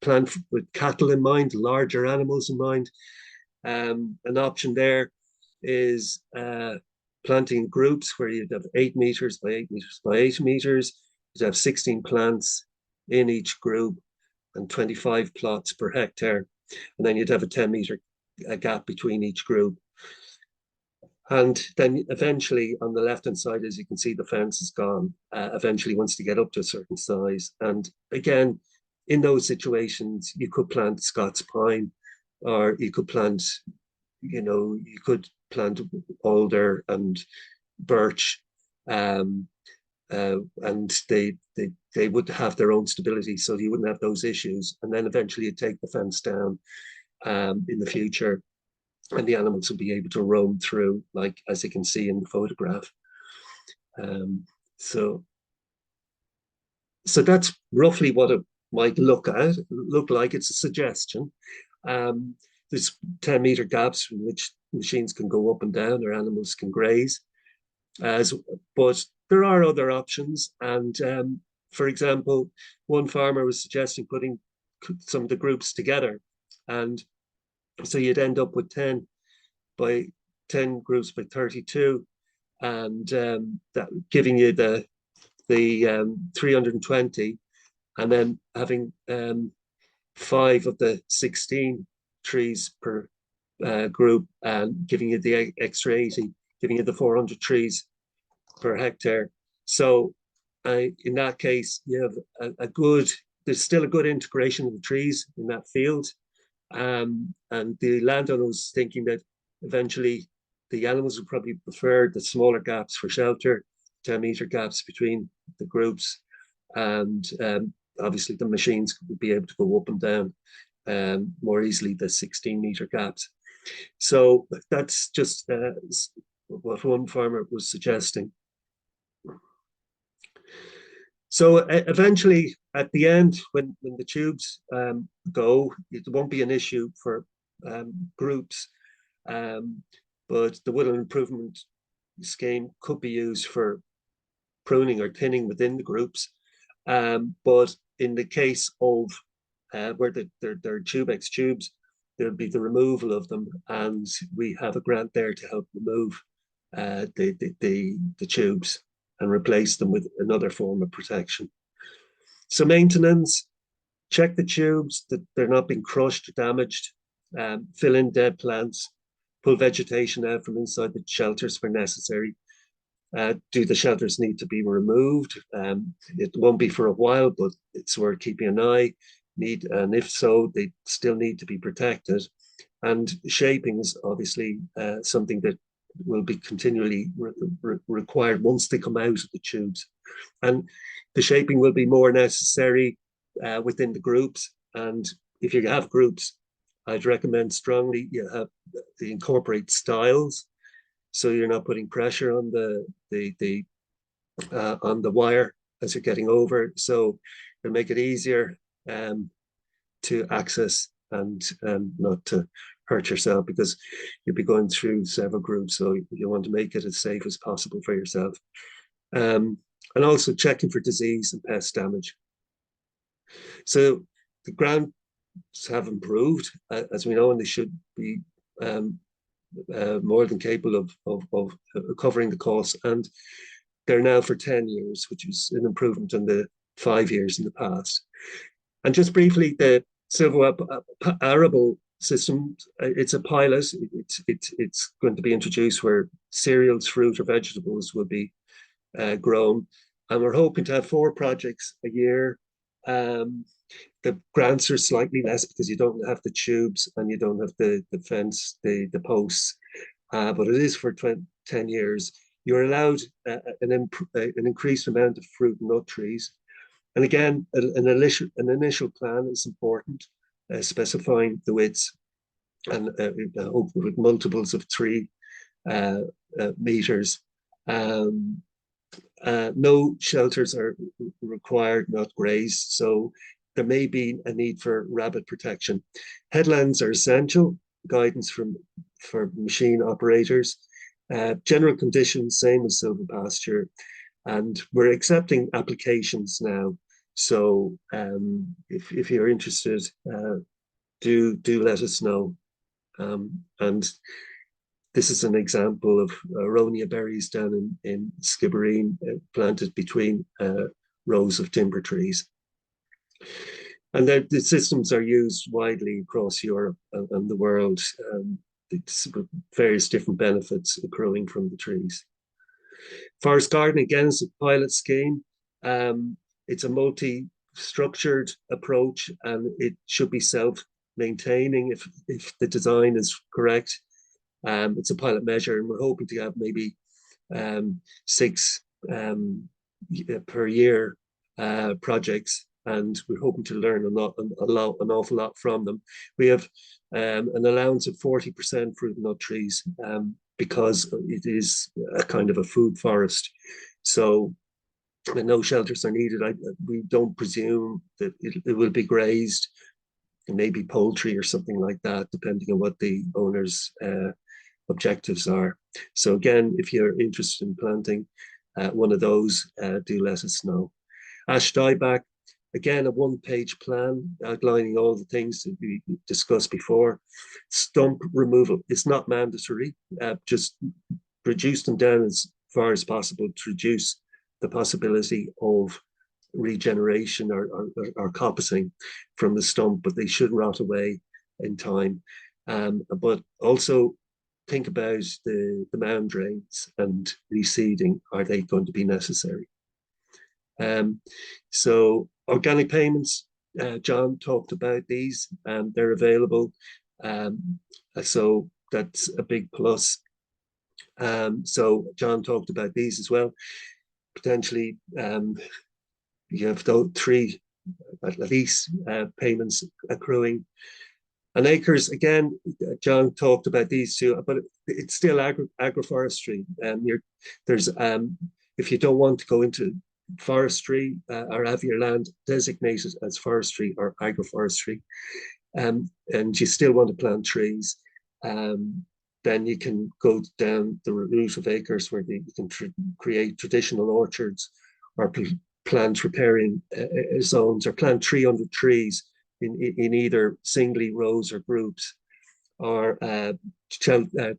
plant with cattle in mind, larger animals in mind, an option there is planting groups where you'd have 8 meters by 8 meters by 8 meters. You'd have 16 plants in each group and 25 plots per hectare. And then you'd have a 10-meter gap between each group. And then eventually on the left-hand side, as you can see, the fence is gone, eventually once you get up to a certain size. And again, in those situations, you could plant Scots pine, or you could plant, you could plant alder and birch, and they would have their own stability, so you wouldn't have those issues. And then eventually you take the fence down in the future, and the animals will be able to roam through, like as you can see in the photograph. So that's roughly what it might look like. It's a suggestion. There's 10-meter gaps in which machines can go up and down, or animals can graze. But there are other options. And for example, one farmer was suggesting putting some of the groups together, and so you'd end up with 10 groups by 32, and that giving you the 320, and then having 5 of the 16 trees per group, and giving you the extra 80, giving you the 400 trees per hectare. So in that case, you have there's still a good integration of the trees in that field. And the landowner was thinking that eventually the animals would probably prefer the smaller gaps for shelter, 10-meter gaps between the groups, and obviously the machines would be able to go up and down more easily, the 16-meter gaps. So that's just what one farmer was suggesting. So eventually, at the end, when the tubes go, it won't be an issue for groups, but the woodland improvement scheme could be used for pruning or thinning within the groups. But in the case of where they're tubex tubes, there'll be the removal of them, and we have a grant there to help remove the tubes and replace them with another form of protection. So maintenance, check the tubes that they're not being crushed or damaged, fill in dead plants, pull vegetation out from inside the shelters where necessary. Do the shelters need to be removed? It won't be for a while, but it's worth keeping an eye. And if so, they still need to be protected. And shaping is obviously something that will be continually required once they come out of the tubes. And the shaping will be more necessary within the groups. And if you have groups, I'd recommend strongly you incorporate stiles, so you're not putting pressure on on the wire as you're getting over. So it'll make it easier to access and not to hurt yourself, because you'll be going through several groups. So you want to make it as safe as possible for yourself. And also checking for disease and pest damage. So the grants have improved, as we know, and they should be more than capable of covering the costs. And they're now for 10 years, which is an improvement on the 5 years in the past. And just briefly, the silver arable system, it's a pilot. It's going to be introduced where cereals, fruit, or vegetables will be grown. And we're hoping to have 4 projects a year. The grants are slightly less because you don't have the tubes and you don't have the fence, the posts, but it is for 10 years. You're allowed an increased amount of fruit and nut trees. And again, an initial plan is important, specifying the widths and with multiples of 3 meters. No shelters are required, not grazed, so there may be a need for rabbit protection. Headlands are essential, guidance for machine operators. General conditions, same as silver pasture, and we're accepting applications now. So if you're interested, do let us know. And this is an example of aronia berries down in Skibbereen, planted between rows of timber trees. And the systems are used widely across Europe and the world, various different benefits accruing from the trees. Forest garden, again, is a pilot scheme. It's a multi-structured approach, and it should be self-maintaining if the design is correct. It's a pilot measure, and we're hoping to have maybe 6 per year projects, and we're hoping to learn an awful lot from them. We have an allowance of 40% fruit and nut trees because it is a kind of a food forest. So no shelters are needed. We don't presume that it will be grazed. Maybe poultry or something like that, depending on what the owner's objectives are. So again, if you're interested in planting one of those, do let us know. Ash dieback, again, a 1-page plan outlining all the things that we discussed before. Stump removal is not mandatory. Just reduce them down as far as possible to reduce the possibility of regeneration or coppicing from the stump, but they should rot away in time. But also think about the mound drains and reseeding. Are they going to be necessary? So organic payments, John talked about these, they're available. So that's a big plus. So John talked about these as well. Potentially, you have 3 at least payments accruing. And acres, again, John talked about these too, but it's still agroforestry. There's if you don't want to go into forestry or have your land designated as forestry or agroforestry, and you still want to plant trees, then you can go down the route of acres where you can create traditional orchards or plant riparian zones, or plant 300 trees in either singly, rows, or groups, or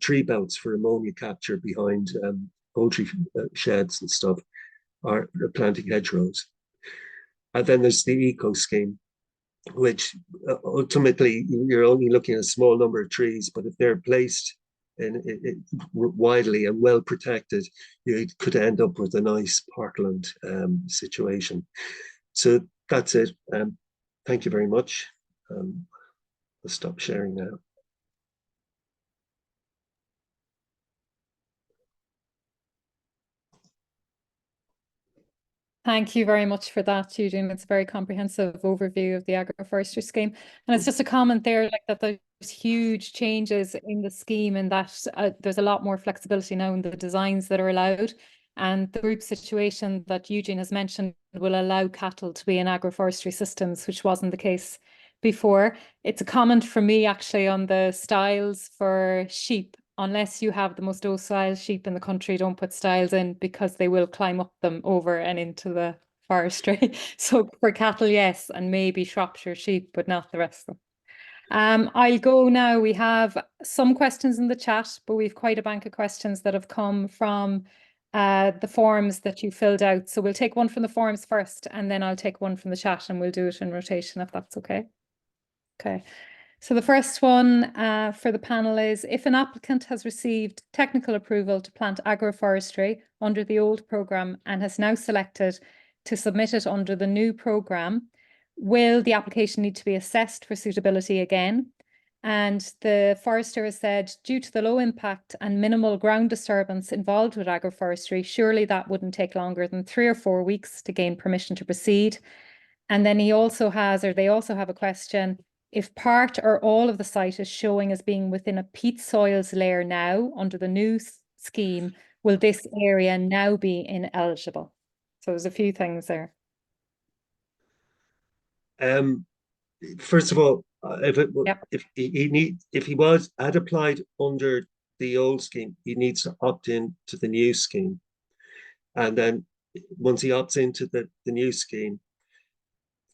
tree belts for ammonia capture behind poultry sheds and stuff, or planting hedgerows. And then there's the eco scheme, which ultimately you're only looking at a small number of trees, but if they're placed widely and well protected, you could end up with a nice parkland situation. So that's it. Thank you very much. I'll stop sharing now. Thank you very much for that, Eugene. It's a very comprehensive overview of the agroforestry scheme. And it's just a comment there, like that there's huge changes in the scheme and that there's a lot more flexibility now in the designs that are allowed. And the group situation that Eugene has mentioned will allow cattle to be in agroforestry systems, which wasn't the case before. It's a comment from me actually on the styles for sheep. Unless you have the most docile sheep in the country, don't put styles in because they will climb up them over and into the forestry. So for cattle, yes, and maybe Shropshire sheep, but not the rest of them. I'll go now. We have some questions in the chat, but we've quite a bank of questions that have come from the forms that you filled out. So we'll take one from the forms first, and then I'll take one from the chat, and we'll do it in rotation if that's okay. Okay. So the first one for the panel is, if an applicant has received technical approval to plant agroforestry under the old programme and has now selected to submit it under the new programme, will the application need to be assessed for suitability again? And the forester has said, due to the low impact and minimal ground disturbance involved with agroforestry, surely that wouldn't take longer than 3 or 4 weeks to gain permission to proceed. And then he also has, or they also have a question, if part or all of the site is showing as being within a peat soils layer now under the new scheme, will this area now be ineligible? So there's a few things there. First of all, Yep. if he had applied under the old scheme, he needs to opt in to the new scheme. And then once he opts into the new scheme,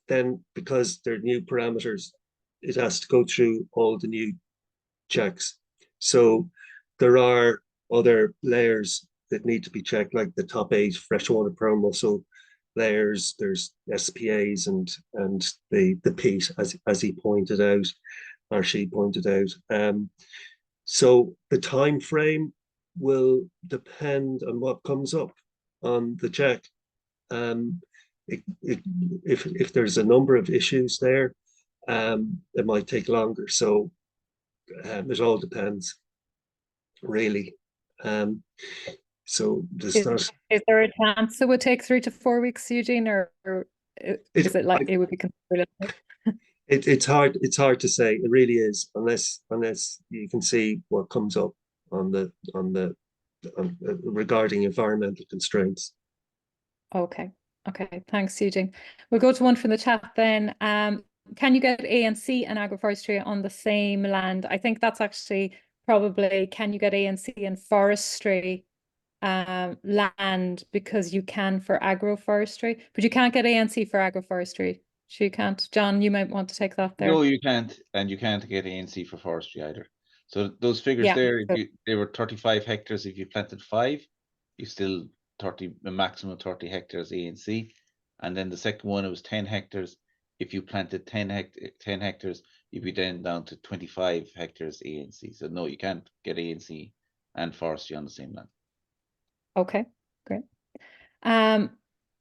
then because there are new parameters, it has to go through all the new checks. So there are other layers that need to be checked, like the top 8 freshwater pearl mussel layers. There's SPAs and the peat, as he pointed out, or she pointed out. So the time frame will depend on what comes up on the check. If there's a number of issues there, it might take longer. So it all depends, really. So Is there a chance it would take 3 to 4 weeks, Eugene, or is it like it would be considered? It's hard to say. It really is, unless you can see what comes up on regarding environmental constraints. Okay. Okay. Thanks, Eugene. We'll go to one from the chat then. Can you get ANC and agroforestry on the same land? I think that's actually probably, can you get ANC and forestry land, because you can for agroforestry, but you can't get ANC for agroforestry. So you can't. John, you might want to take that there. No, you can't, and you can't get ANC for forestry either. So those figures there, they were 35 hectares if you planted 5, you still a maximum of 30 hectares ANC. And then the second one, it was 10 hectares. If you planted 10 hectares, you'd be then down to 25 hectares ANC. So no, you can't get ANC and forestry on the same land. Okay, great.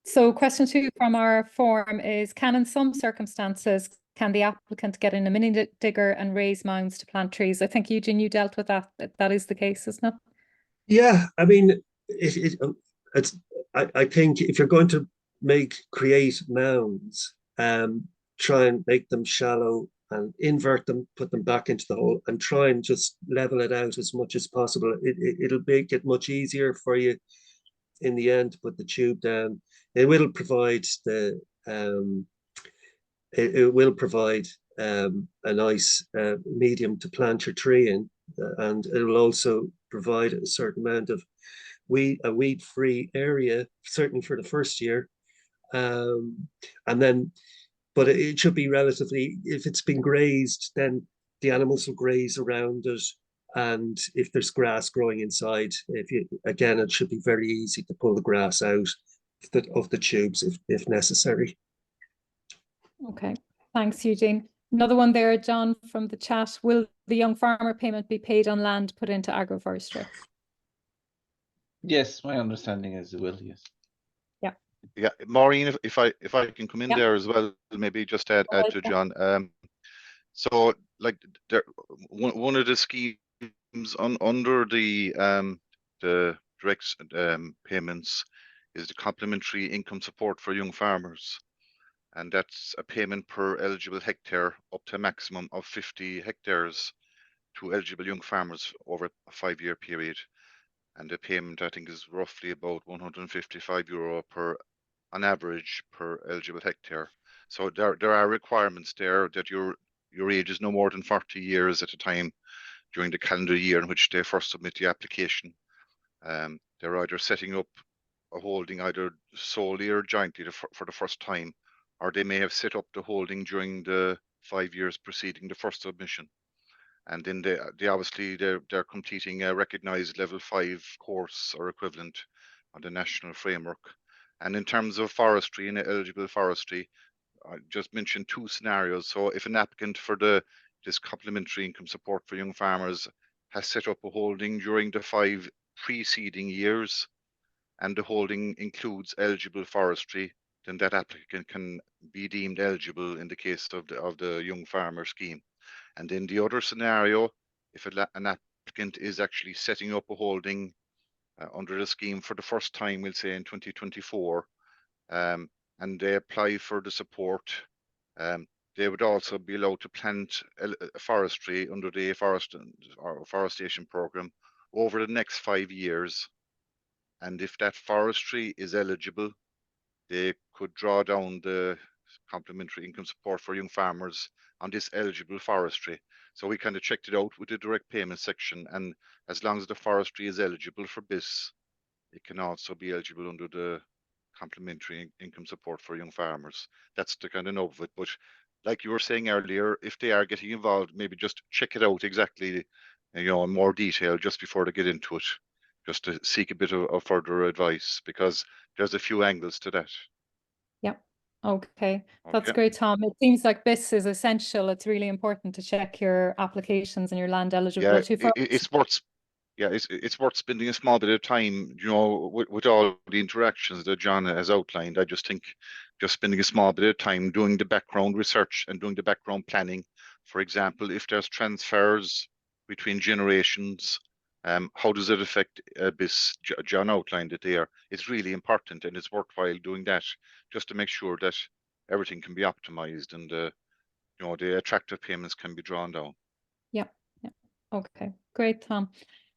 So question 2 from our form is, can in some circumstances, can the applicant get in a mini digger and raise mounds to plant trees? I think, Eugene, you dealt with that. That is the case, isn't it? Yeah, I mean, I think if you're going to create mounds, try and make them shallow and invert them, put them back into the hole, and try and just level it out as much as possible. It'll make it much easier for you in the end to put the tube down. It will provide a nice medium to plant your tree in, and it will also provide a certain amount of weed-free area, certainly for the first year. And then, but it should be relatively, if it's been grazed, then the animals will graze around it. And if there's grass growing inside, again, it should be very easy to pull the grass out of the tubes if necessary. Okay, thanks, Eugene. Another one there, John, from the chat. Will the young farmer payment be paid on land put into agroforestry? Yes, my understanding is it will, yes. Yeah. Yeah, Maureen, if I can come in there as well, maybe just add to John. So like one of the schemes under the direct payments is the complementary income support for young farmers. And that's a payment per eligible hectare up to a maximum of 50 hectares to eligible young farmers over a 5-year period. And the payment, I think, is roughly about €155 per, on average, per eligible hectare. So there are requirements there that your age is no more than 40 years at a time during the calendar year in which they first submit the application. They're either setting up a holding either solely or jointly for the first time, or they may have set up the holding during the 5 years preceding the first submission. And then they obviously they're completing a recognised level 5 course or equivalent on the national framework. And in terms of forestry and eligible forestry, I just mentioned 2 scenarios. So if an applicant for this complementary income support for young farmers has set up a holding during the 5 preceding years, and the holding includes eligible forestry, then that applicant can be deemed eligible in the case of the young farmer scheme. And in the other scenario, if an applicant is actually setting up a holding under the scheme for the first time, we'll say in 2024, and they apply for the support, they would also be allowed to plant forestry under the forestation program over the next 5 years. And if that forestry is eligible, they could draw down the complementary income support for young farmers on this eligible forestry. So we kind of checked it out with the direct payment section, and as long as the forestry is eligible for this, it can also be eligible under the complementary income support for young farmers. That's the kind of nub of it. But like you were saying earlier, if they are getting involved, maybe just check it out exactly, in more detail just before they get into it, just to seek a bit of further advice, because there's a few angles to that. Yep. Okay. That's Okay. great, Tom. It seems like this is essential. It's really important to check your applications and your land Yeah, eligibility for. it's worth spending a small bit of time, with all the interactions that John has outlined. I just think just spending a small bit of time doing the background research and doing the background planning. For example, if there's transfers between generations, how does it affect this? John outlined it there. It's really important, and it's worthwhile doing that just to make sure that everything can be optimized and the attractive payments can be drawn down. Yeah. Okay, great, Tom.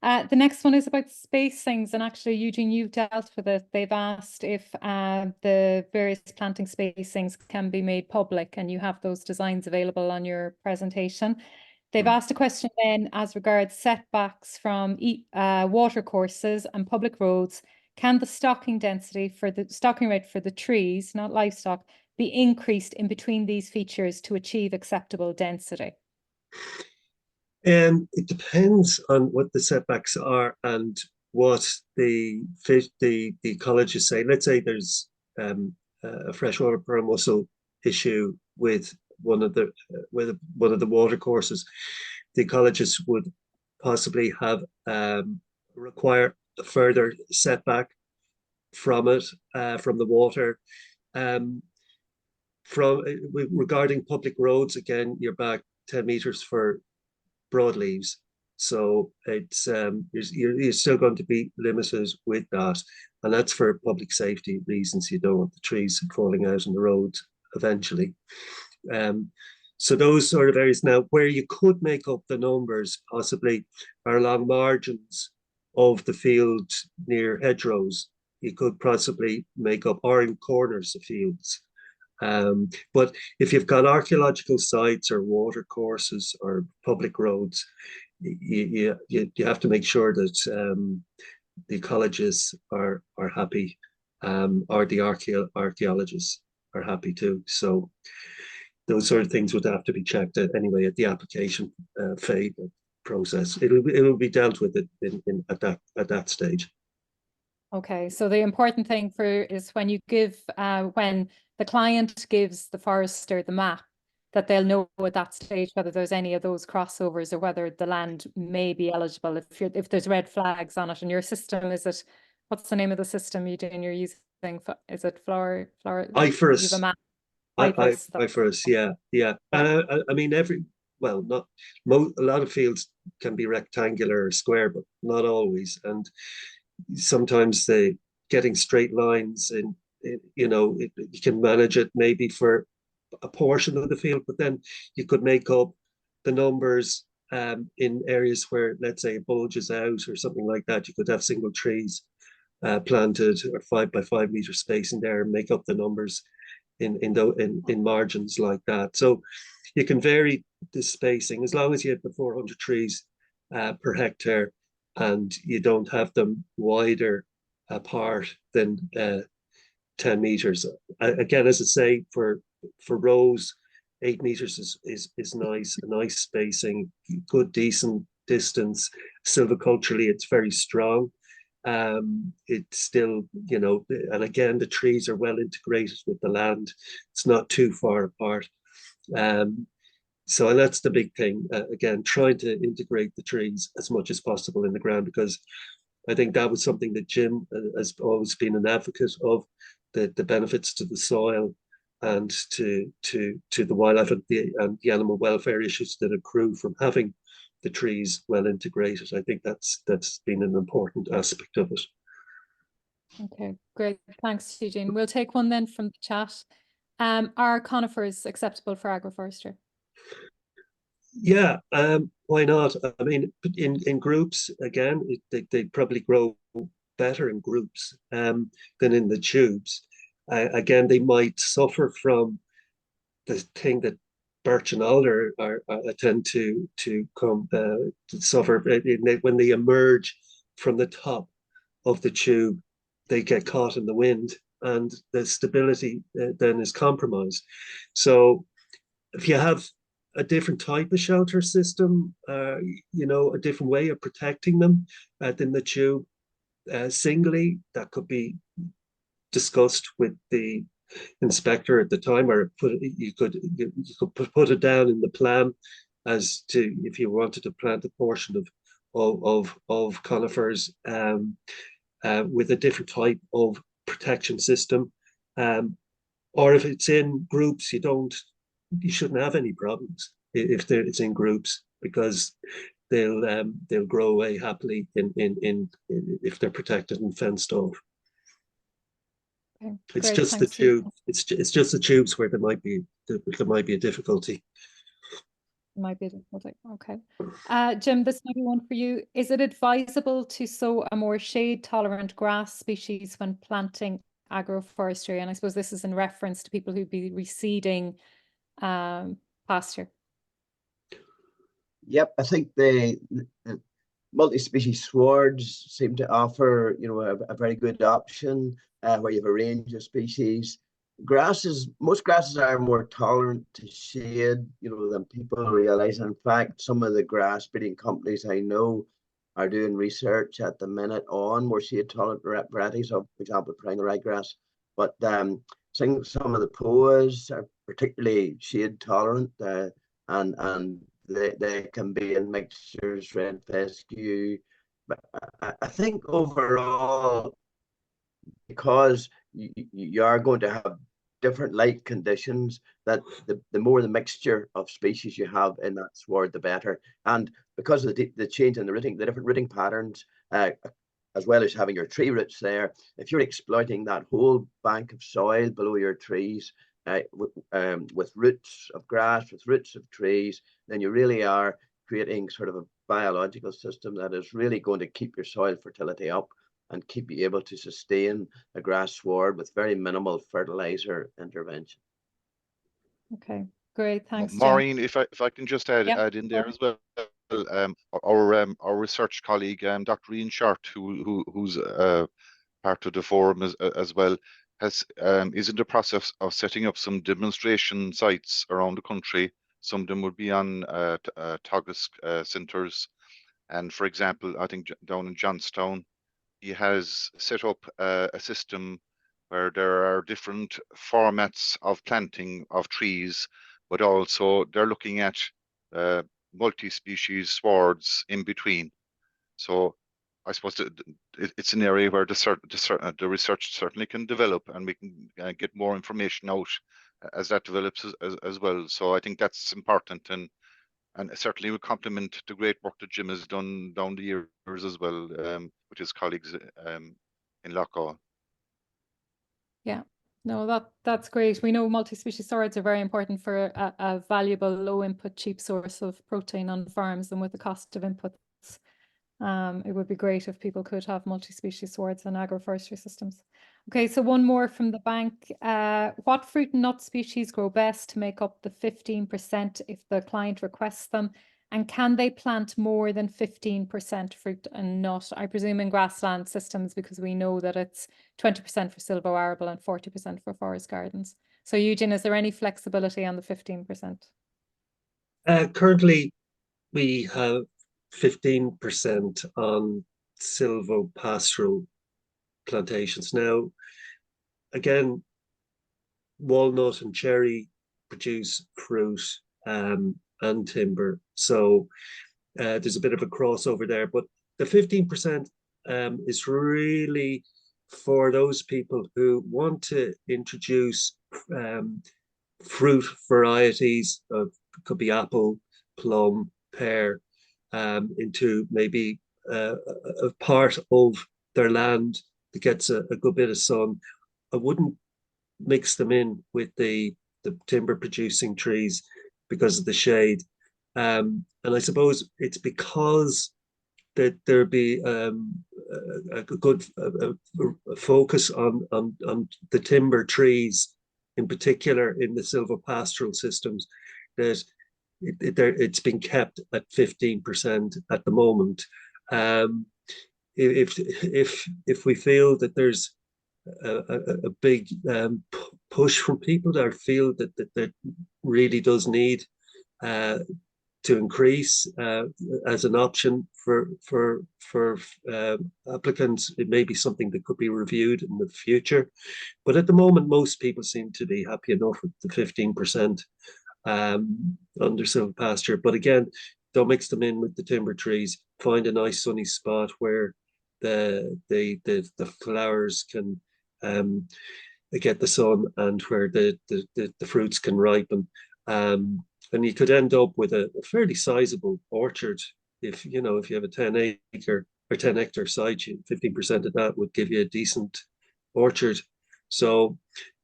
The next one is about spacings, and actually, Eugene, you've dealt with it. They've asked if the various planting spacings can be made public, and you have those designs available on your presentation. They've asked a question then as regards setbacks from water courses and public roads. Can the stocking rate for the trees, not livestock, be increased in between these features to achieve acceptable density? It depends on what the setbacks are and what the ecologists say. Let's say there's a freshwater pearl mussel issue with one of the water courses. The ecologists would possibly have require a further setback from it, from the water. Regarding public roads, again, you're back 10 meters for broadleaves, so it's you're still going to be limited with that, and that's for public safety reasons. You don't want the trees falling out on the road eventually. So those sort of areas. Now, where you could make up the numbers possibly are along margins of the field near hedgerows. You could possibly make up, or in corners of fields. But if you've got archaeological sites or water courses or public roads, you have to make sure that the ecologists are happy, or the archaeologists are happy too. So those sort of things would have to be checked out anyway at the application phase process. It will be dealt with at that stage. Okay, so the important thing is when you give when the client gives the forester the map, that they'll know at that stage whether there's any of those crossovers or whether the land may be eligible if there's red flags on it. And your system, what's the name of the system you're using? Is it Flora? IFRS. You have a map. IFRS, yeah. And I mean, a lot of fields can be rectangular or square, but not always. And sometimes getting straight lines you know, you can manage it maybe for a portion of the field, but then you could make up the numbers in areas where, let's say, it bulges out or something like that. You could have single trees planted or 5 by 5 meter space in there and make up the numbers in margins like that. So you can vary the spacing as long as you have the 400 trees per hectare and you don't have them wider apart than 10 meters. Again, as I say, for rows, 8 meters is nice, a nice spacing, good, decent distance. Silviculturally, it's very strong. It's still, you know, and again, the trees are well integrated with the land. It's not too far apart. So that's the big thing. Again, trying to integrate the trees as much as possible in the ground, because I think that was something that Jim has always been an advocate of, the benefits to the soil and to the wildlife and the animal welfare issues that accrue from having the trees well integrated. I think that's been an important aspect of it. Okay, great. Thanks, Eugene. We'll take one then from the chat. Are conifers acceptable for agroforestry? Yeah, why not? I mean, in groups, again, they probably grow better in groups than in the tubes. Again, they might suffer from the thing that birch and alder tend to come to suffer when they emerge from the top of the tube. They get caught in the wind, and the stability then is compromised. So if you have a different type of shelter system, you know, a different way of protecting them than the tube singly, that could be discussed with the inspector at the time, or you could put it down in the plan as to if you wanted to plant a portion of conifers with a different type of protection system, or if it's in groups, you shouldn't have any problems if it's in groups, because they'll grow away happily in if they're protected and fenced off. Okay, It's great. just the Thanks, Eugene. tube. It's just the tubes where there might be a difficulty. Might be difficult. Okay. Jim, this might be one for you. Is it advisable to sow a more shade-tolerant grass species when planting agroforestry? And I suppose this is in reference to people who'd be reseeding pasture. Yep, I think the multi-species swards seem to offer, you know, a very good option where you have a range of species. Most grasses are more tolerant to shade, you know, than people realize. In fact, some of the grass breeding companies I know are doing research at the minute on more shade tolerant varieties of, for example, perennial ryegrass. But some of the POAs are particularly shade tolerant, and they can be in mixtures, red fescue. But I think overall, because you are going to have different light conditions, that the more the mixture of species you have in that sward, the better. And because of the change in the different rooting patterns, as well as having your tree roots there, if you're exploiting that whole bank of soil below your trees with roots of grass, with roots of trees, then you really are creating sort of a biological system that is really going to keep your soil fertility up and keep you able to sustain a grass sward with very minimal fertilizer intervention. Okay, great. Thanks, Jim. Maureen, if I can just add in there as well. Our research colleague, Dr. Ian Short, who's part of the forum as well, is in the process of setting up some demonstration sites around the country. Some of them would be on Teagasc centres, and for example, I think down in Johnstown, he has set up a system where there are different formats of planting of trees, but also they're looking at multi-species swards in between. So I suppose it's an area where the research certainly can develop, and we can get more information out as that develops as well. So I think that's important, and certainly will complement the great work that Jim has done down the years as well with his colleagues in Loughgall. Yeah, no, that's great. We know multi-species swords are very important for a valuable low input, cheap source of protein on farms, and with the cost of inputs, it would be great if people could have multi-species swords and agroforestry systems. Okay, so one more from the bank. What fruit and nut species grow best to make up the 15% if the client requests them? And can they plant more than 15% fruit and nut? I presume in grassland systems, because we know that it's 20% for silvo-arable and 40% for forest gardens. So Eugene, is there any flexibility on the 15%? Currently, we have 15% on silvopastoral plantations. Now, again, walnut and cherry produce fruit and timber. So there's a bit of a crossover there. But the 15% is really for those people who want to introduce fruit varieties of, could be apple, plum, pear, into maybe a part of their land that gets a good bit of sun. I wouldn't mix them in with the timber producing trees because of the shade. And I suppose it's because that there be a good focus on the timber trees, in particular in the silvopastoral systems, that it's been kept at 15% at the moment. If we feel that there's a big push from people that feel that really does need to increase as an option for applicants, it may be something that could be reviewed in the future. But at the moment, most people seem to be happy enough with the 15% under silvopasture. But again, don't mix them in with the timber trees. Find a nice sunny spot where the flowers can get the sun, and where the fruits can ripen. And you could end up with a fairly sizable orchard if you have a 10-acre or 10-hectare site. 15% of that would give you a decent orchard. So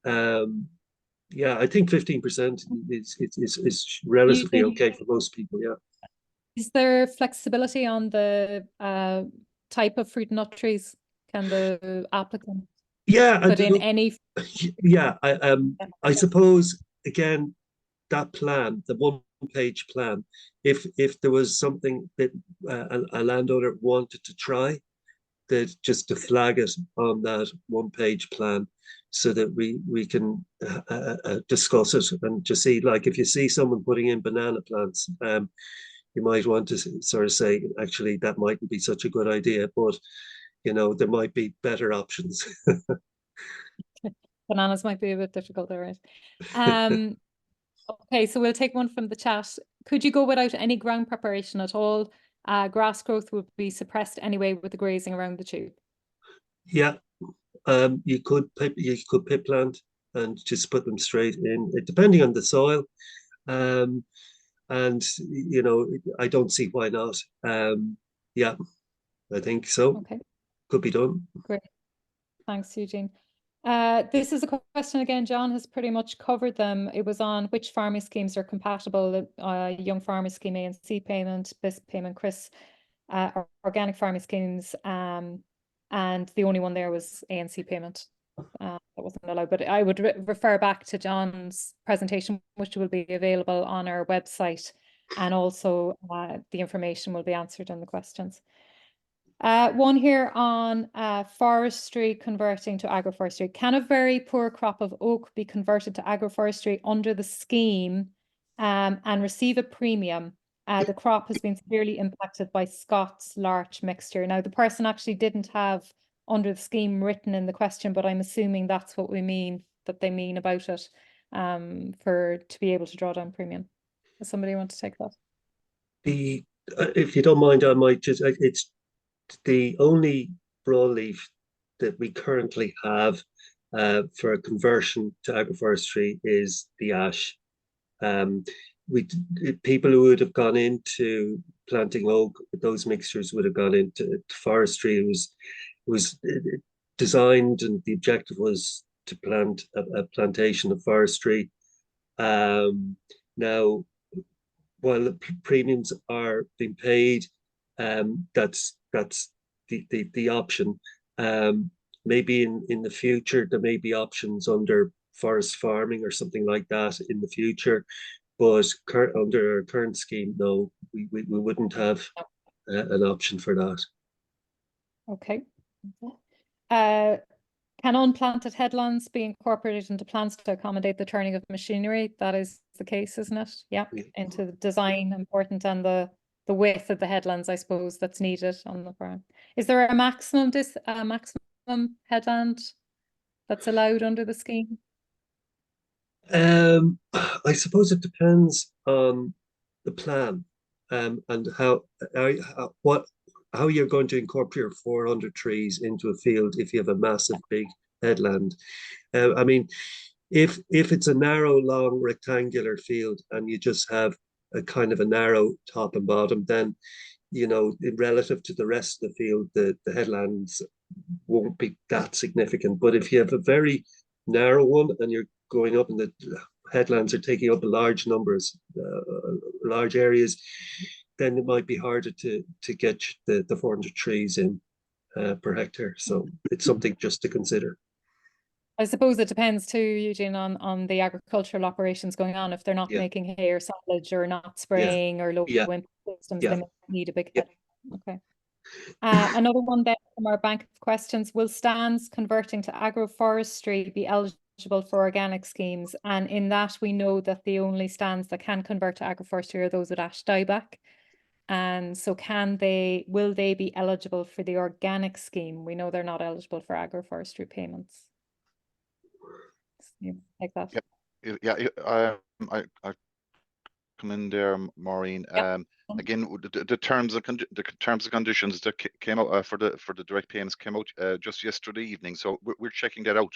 yeah, I think 15% is relatively okay for most people. Yeah. Is there flexibility on the type of fruit and nut trees? Can the applicant put in any? Yeah, I suppose again, that plan, the one-page plan, if there was something that a landowner wanted to try, that just to flag it on that one-page plan, so that we can discuss it and just see, like if you see someone putting in banana plants, you might want to sort of say, actually, that mightn't be such a good idea, but there might be better options. Bananas might be a bit difficult there, right? Okay, so we'll take one from the chat. Could you go without any ground preparation at all? Grass growth would be suppressed anyway with the grazing around the tube. Yeah, you could pit plant and just put them straight in, depending on the soil. And I don't see why not. Yeah, I think so. Okay, could be done. great. Thanks, Eugene. This is a question again. John has pretty much covered them. It was on which farming schemes are compatible: Young Farmers Scheme ANC payment, BISP payment, Chris, organic farming schemes, and the only one there was ANC payment. That wasn't allowed. But I would refer back to John's presentation, which will be available on our website, and also the information will be answered in the questions. One here on forestry converting to agroforestry. Can a very poor crop of oak be converted to agroforestry under the scheme and receive a premium? The crop has been severely impacted by Scots larch mixture. Now, the person actually didn't have under the scheme written in the question, but I'm assuming that's what we mean, that they mean about it, to be able to draw down premium. Does somebody want to take that? If you don't mind, I might just, it's the only broadleaf that we currently have for a conversion to agroforestry is the ash. People who would have gone into planting oak, those mixtures would have gone into forestry. It was designed, and the objective was plant a plantation of forestry. Now, while the premiums are being paid, that's the option. Maybe in the future there may be options under forest farming or something like that in the future, but under our current scheme, no, we wouldn't have an option for that. Okay. Can unplanted headlands be incorporated into plans to accommodate the turning of machinery? That is the case, isn't it? Yeah, Yeah. into the design important and the width of the headlands, I suppose, that's needed on the farm. Is there a maximum headland that's allowed under the scheme? I suppose it depends on the plan, and how you're going to incorporate your 400 trees into a field if you have a massive big headland. I mean, if it's a narrow, long, rectangular field and you just have a kind of a narrow top and bottom, then relative to the rest of the field, the headlands won't be that significant. But if you have a very narrow one and you're going up and the headlands are taking up large numbers, large areas, then it might be harder to get the 400 trees in per hectare. So it's something just to consider. I suppose it depends too, Eugene, on the agricultural operations going on. If they're not making hay or silage or not spraying or low wind systems, they might need a big head. Okay. Another one then from our bank of questions: will stands converting to agroforestry be eligible for organic schemes? And in that, we know that the only stands that can convert to agroforestry are those with ash dieback. And so will they be eligible for the organic scheme? We know they're not eligible for agroforestry payments. You take that. Yeah, I come in there, Maureen. Again, the terms and conditions that came out for the direct payments came out just yesterday evening. So we're checking that out.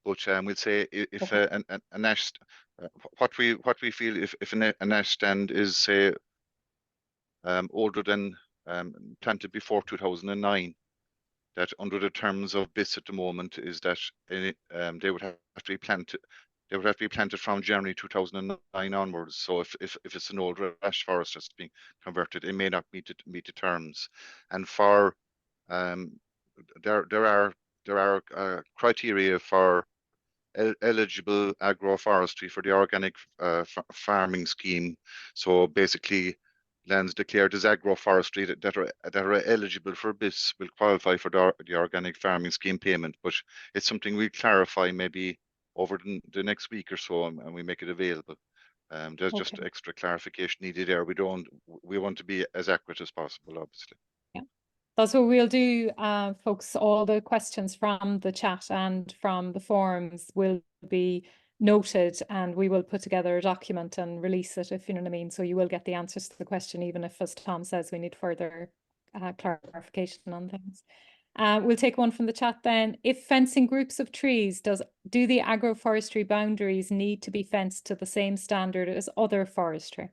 But we'll say if an ash, what we feel if an ash stand is say older than planted before 2009, that under the terms of BIS at the moment is that they would have to be planted. They would have to be planted from January 2009 onwards. So if it's an older ash forest that's being converted, it may not meet the terms. And for there are criteria for eligible agroforestry for the organic farming scheme. So basically, lands declared as agroforestry that are eligible for BIS will qualify for the organic farming scheme payment. But it's something we clarify maybe over the next week or so, and we make it available. There's just extra clarification needed there. We want to be as accurate as possible, obviously. Yeah, that's what we'll do, folks. All the questions from the chat and from the forums will be noted, and we will put together a document and release it, if you know what I mean. So you will get the answers to the question, even if, as Tom says, we need further clarification on things. We'll take one from the chat then. If fencing groups of trees, do the agroforestry boundaries need to be fenced to the same standard as other forestry?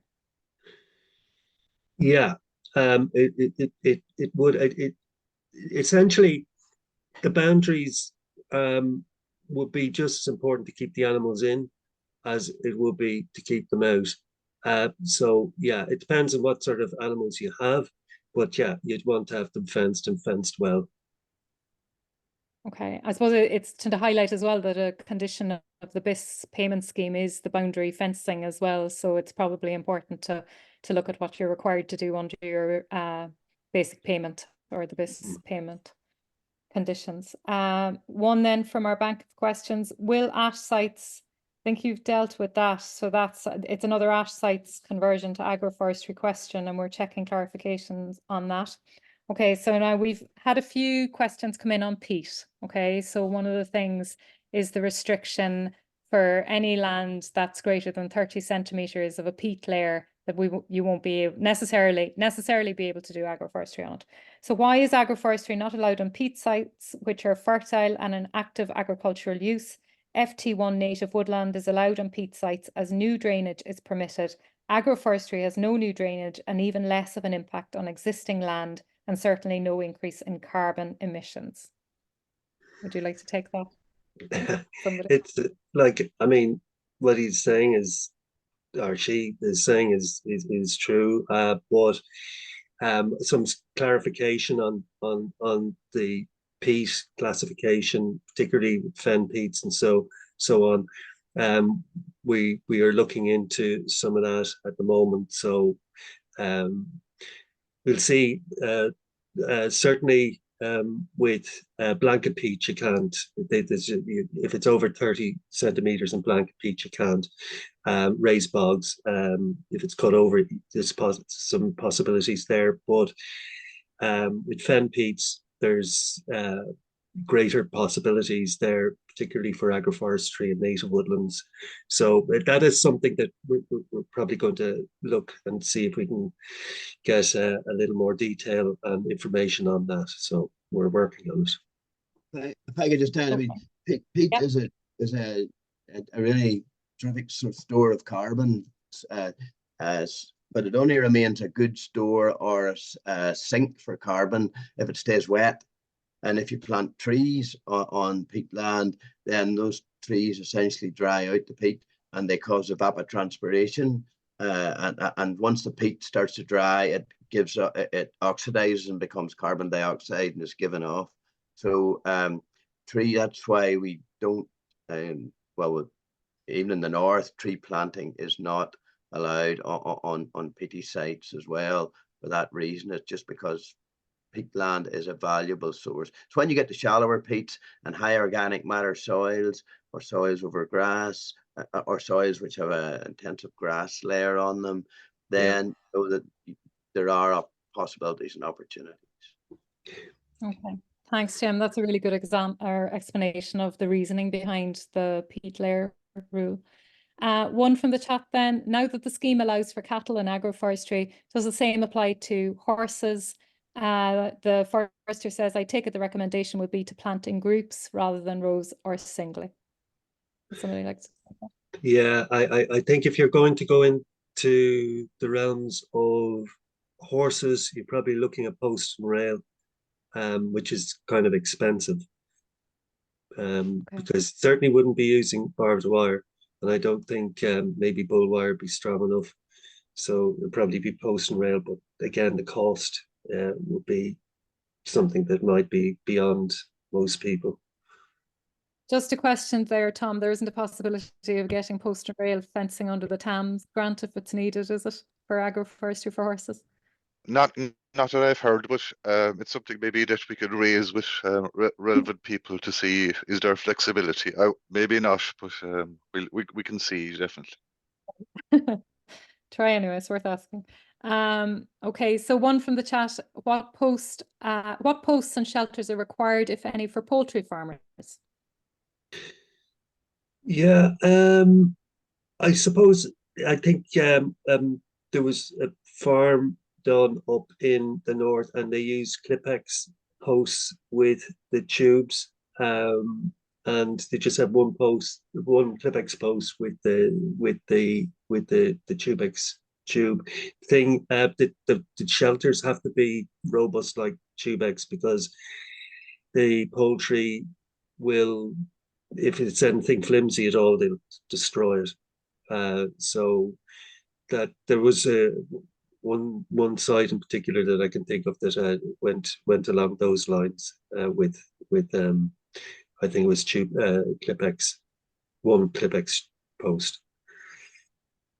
Yeah, it would. Essentially, the boundaries would be just as important to keep the animals in as it would be to keep them out. So yeah, it depends on what sort of animals you have, but yeah, you'd want to have them fenced and fenced well. Okay, I suppose it's to highlight as well that a condition of the BIS payment scheme is the boundary fencing as well. So it's probably important to look at what you're required to do under your basic payment or the BIS payment conditions. One then from our bank of questions: will ash sites? I think you've dealt with that. So it's another ash sites conversion to agroforestry question, and we're checking clarifications on that. Okay, so now we've had a few questions come in on peat. Okay, so one of the things is the restriction for any land that's greater than 30 centimeters of a peat layer that you won't be necessarily be able to do agroforestry on it. So why is agroforestry not allowed on peat sites which are fertile and in active agricultural use? FT1 native woodland is allowed on peat sites as new drainage is permitted. Agroforestry has no new drainage and even less of an impact on existing land, and certainly no increase in carbon emissions. Would you like to take that? Somebody. It's like, I mean, what he's saying is, or she is saying is true, but some clarification on the peat classification, particularly fen peats and so on. We are looking into some of that at the moment, so we'll see. Certainly, with blanket peat, you can't. If it's over 30 centimeters in blanket peat, you can't. Raised bogs, if it's cut over, there's some possibilities there. But with fen peats, there's greater possibilities there, particularly for agroforestry and native woodlands. So that is something that we're probably going to look and see if we can get a little more detail and information on that. So we're working on it. If I could just add, I mean, peat Yep. is a really terrific store of carbon, but it only remains a good store or a sink for carbon if it stays wet. And if you plant trees on peat land, then those trees essentially dry out the peat and they cause evapotranspiration. And once the peat starts to dry, it oxidizes and becomes carbon dioxide and is given off. So that's why we don't, well, even in the north, tree planting is not allowed on peaty sites as well. For that reason, it's just because peatland is a valuable source. So when you get the shallower peats and high organic matter soils, or soils over grass, or soils which have an intensive grass layer on them, then you know that there are possibilities and opportunities. Okay, thanks, Tim. That's a really good explanation of the reasoning behind the peat layer rule. One from the chat then, now that the scheme allows for cattle and agroforestry, does the same apply to horses? The forester says, I take it the recommendation would be to plant in groups rather than rows or singly. Would somebody like to say that? Yeah, I think if you're going to go into the realms of horses, you're probably looking at post and rail, which is kind of expensive. Because certainly wouldn't be using barbed wire, and I don't think maybe bull wire would be strong enough. So it'd probably be post and rail, but again, the cost would be something that might be beyond most people. Just a question there, Tom. There isn't a possibility of getting post and rail fencing under the Thames grant if it's needed, is it, for agroforestry for horses? Not that I've heard, but it's something maybe that we could raise with relevant people to see, is there flexibility? Maybe not, but we can see, definitely. Try anyway, it's worth asking. Okay, so one from the chat, what posts and shelters are required, if any, for poultry farmers? Yeah, I suppose, I think there was a farm done up in the north and they used Clipex posts with the tubes, and they just have one Clipex post with the Tubex tube thing. The shelters have to be robust like Tubex, because the poultry will, if it's anything flimsy at all, they'll destroy it. So that there was one site in particular that I can think of that went along those lines with I think it was Clipex, one Clipex post.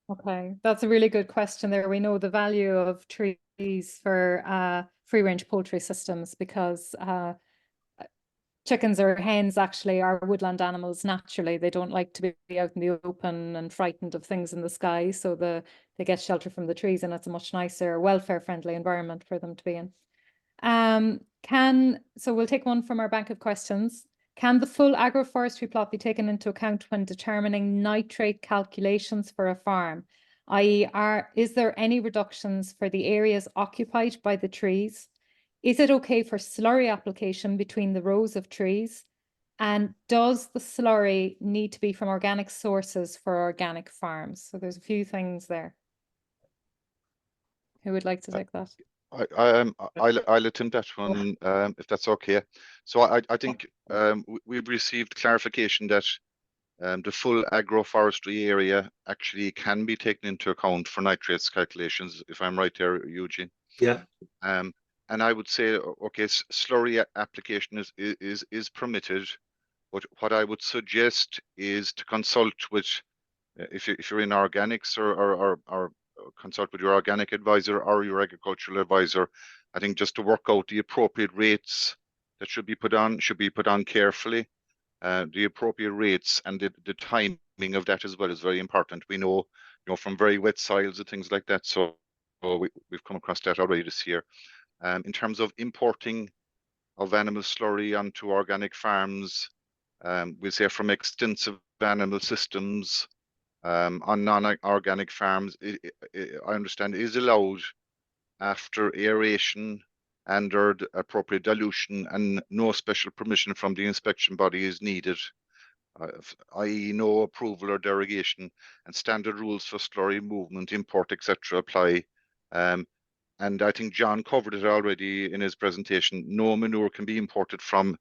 Okay, that's a really good question there. We know the value of trees for free range poultry systems, because chickens or hens actually are woodland animals naturally. They don't like to be out in the open and frightened of things in the sky. So they get shelter from the trees, and it's a much nicer, welfare friendly environment for them to be in. So we'll take one from our bank of questions. Can the full agroforestry plot be taken into account when determining nitrate calculations for a farm? i.e., is there any reductions for the areas occupied by the trees? Is it okay for slurry application between the rows of trees? And does the slurry need to be from organic sources for organic farms? So there's a few things there. Who would like to take that? I'll attempt that one, if that's okay. So I think we've received clarification that the full agroforestry area actually can be taken into account for nitrates calculations, if I'm right there, Eugene. Yeah. And I would say, okay, slurry application is permitted, but what I would suggest is to consult with, if you're in organics, or consult with your organic advisor or your agricultural advisor. I think just to work out the appropriate rates that should be put on carefully. The appropriate rates and the timing of that as well is very important. We know, from very wet soils and things like that. So we've come across that already this year. In terms of importing of animal slurry onto organic farms, we say from extensive animal systems on non-organic farms, I understand is allowed after aeration and or appropriate dilution, and no special permission from the inspection body is needed, i.e. no approval or derogation, and standard rules for slurry movement, import, etc. apply. And I think John covered it already in his presentation. No manure can be imported from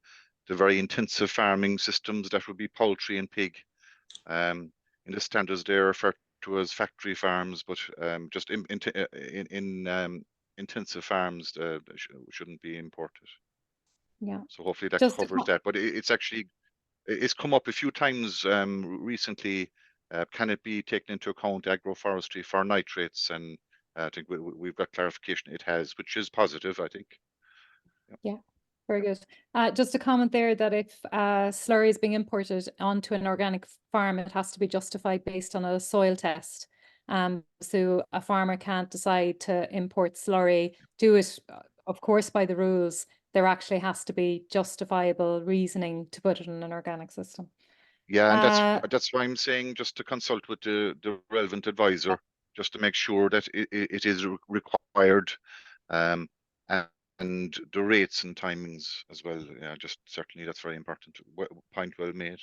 the very intensive farming systems that would be poultry and pig. In the standards, they're referred to as factory farms, but just in intensive farms shouldn't be imported. Yeah. So hopefully that Just covers that. But it's come up a few times recently. Can it be taken into account, agroforestry, for nitrates? And I think we've got clarification it has, which is positive, I think. Yeah, very good. Just a comment there that if slurry is being imported onto an organic farm, it has to be justified based on a soil test. So a farmer can't decide to import slurry, do it, of course, by the rules. There actually has to be justifiable reasoning to put it in an organic system. Yeah, and that's why I'm saying just to consult with the relevant advisor, just to make sure that it is required, and the rates and timings as well. Yeah, just certainly that's very important. Point well made.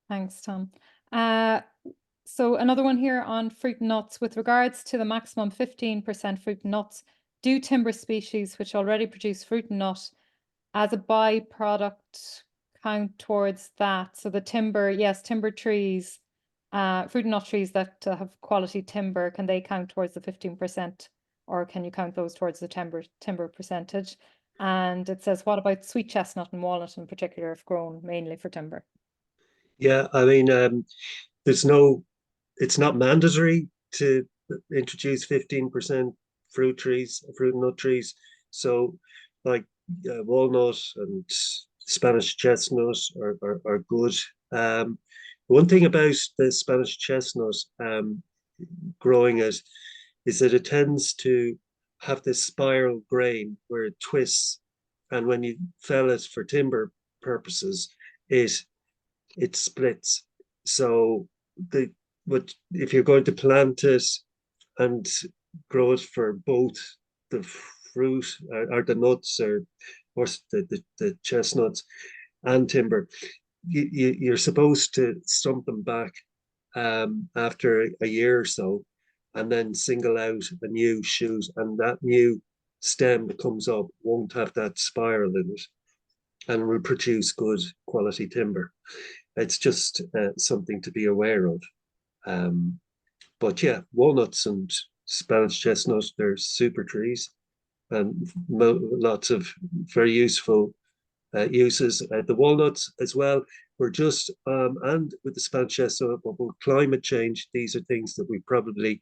Thanks, Tom. So another one here on fruit and nuts. With regards to the maximum 15% fruit and nuts, do timber species which already produce fruit and nut as a byproduct count towards that? So the timber, yes, timber trees, fruit and nut trees that have quality timber, can they count towards the 15%, or can you count those towards the timber percentage? And it says, what about sweet chestnut and walnut in particular, if grown mainly for timber? Yeah, I mean, it's not mandatory to introduce 15% fruit and nut trees. So like walnut and Spanish chestnut are good. One thing about the Spanish chestnut growing it is that it tends to have this spiral grain where it twists, and when you fell it for timber purposes, it splits. So if you're going to plant it and grow it for both the fruit or the nuts or the chestnuts and timber, you're supposed to stump them back after a year or so, and then single out a new shoot, and that new stem that comes up won't have that spiral in it and will produce good quality timber. It's just something to be aware of. But yeah, walnuts and Spanish chestnut, they're super trees and lots of very useful uses. The walnuts as well, we're just, and with the Spanish chestnut, but with climate change, these are things that we probably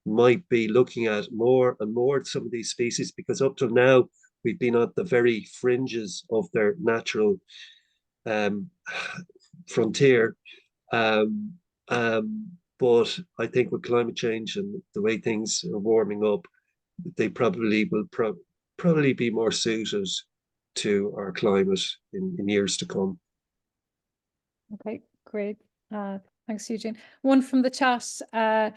might be looking at more and more, some of these species, because up till now, we've been at the very fringes of their natural frontier. But I think with climate change and the way things are warming up, they probably will probably be more suited to our climate in years to come. Okay, great. Thanks, Eugene. One from the chat, and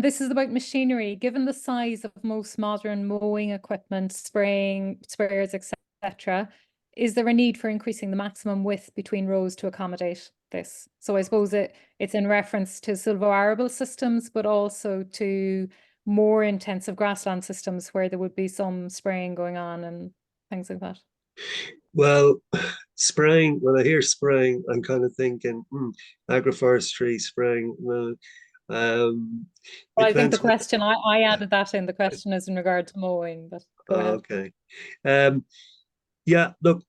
this is about machinery. Given the size of most modern mowing equipment, sprayers, etc., is there a need for increasing the maximum width between rows to accommodate this? So I suppose it's in reference to silvo-arable systems, but also to more intensive grassland systems where there would be some spraying going on and things like that? Well, spraying, when I hear spraying, I'm kind of thinking, agroforestry spraying. Well, Well, it I think the depends. question, I added that in the question is in regard to mowing, but go ahead. Okay. Yeah, look,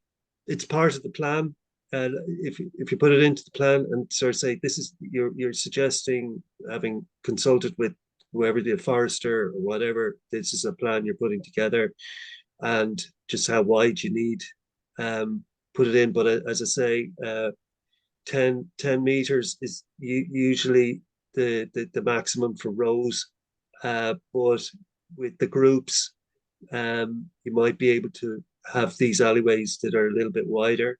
it's part of the plan. And if you put it into the plan and sort of say this is you're suggesting, having consulted with whoever, the forester or whatever, this is a plan you're putting together, and just how wide you need, put it in. But as I say, 10 meters is usually the maximum for rows. But with the groups, you might be able to have these alleyways that are a little bit wider.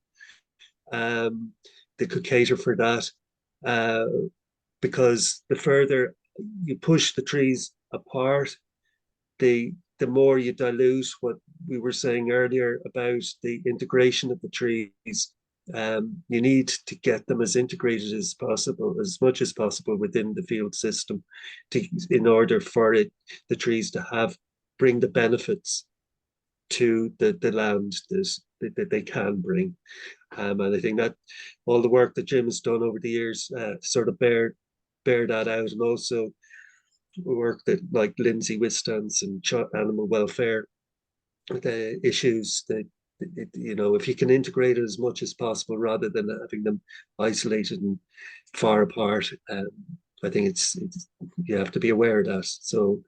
They could cater for that, because the further you push the trees apart, the more you dilute what we were saying earlier about the integration of the trees. You need to get them as integrated as possible, as much as possible within the field system, in order for the trees to bring the benefits to the land that they can bring. And I think that all the work that Jim has done over the years sort of bear that out, and also work that like Lindsay Wistance and animal welfare, the issues that if you can integrate it as much as possible rather than having them isolated and far apart, I think it's you have to be aware of that. So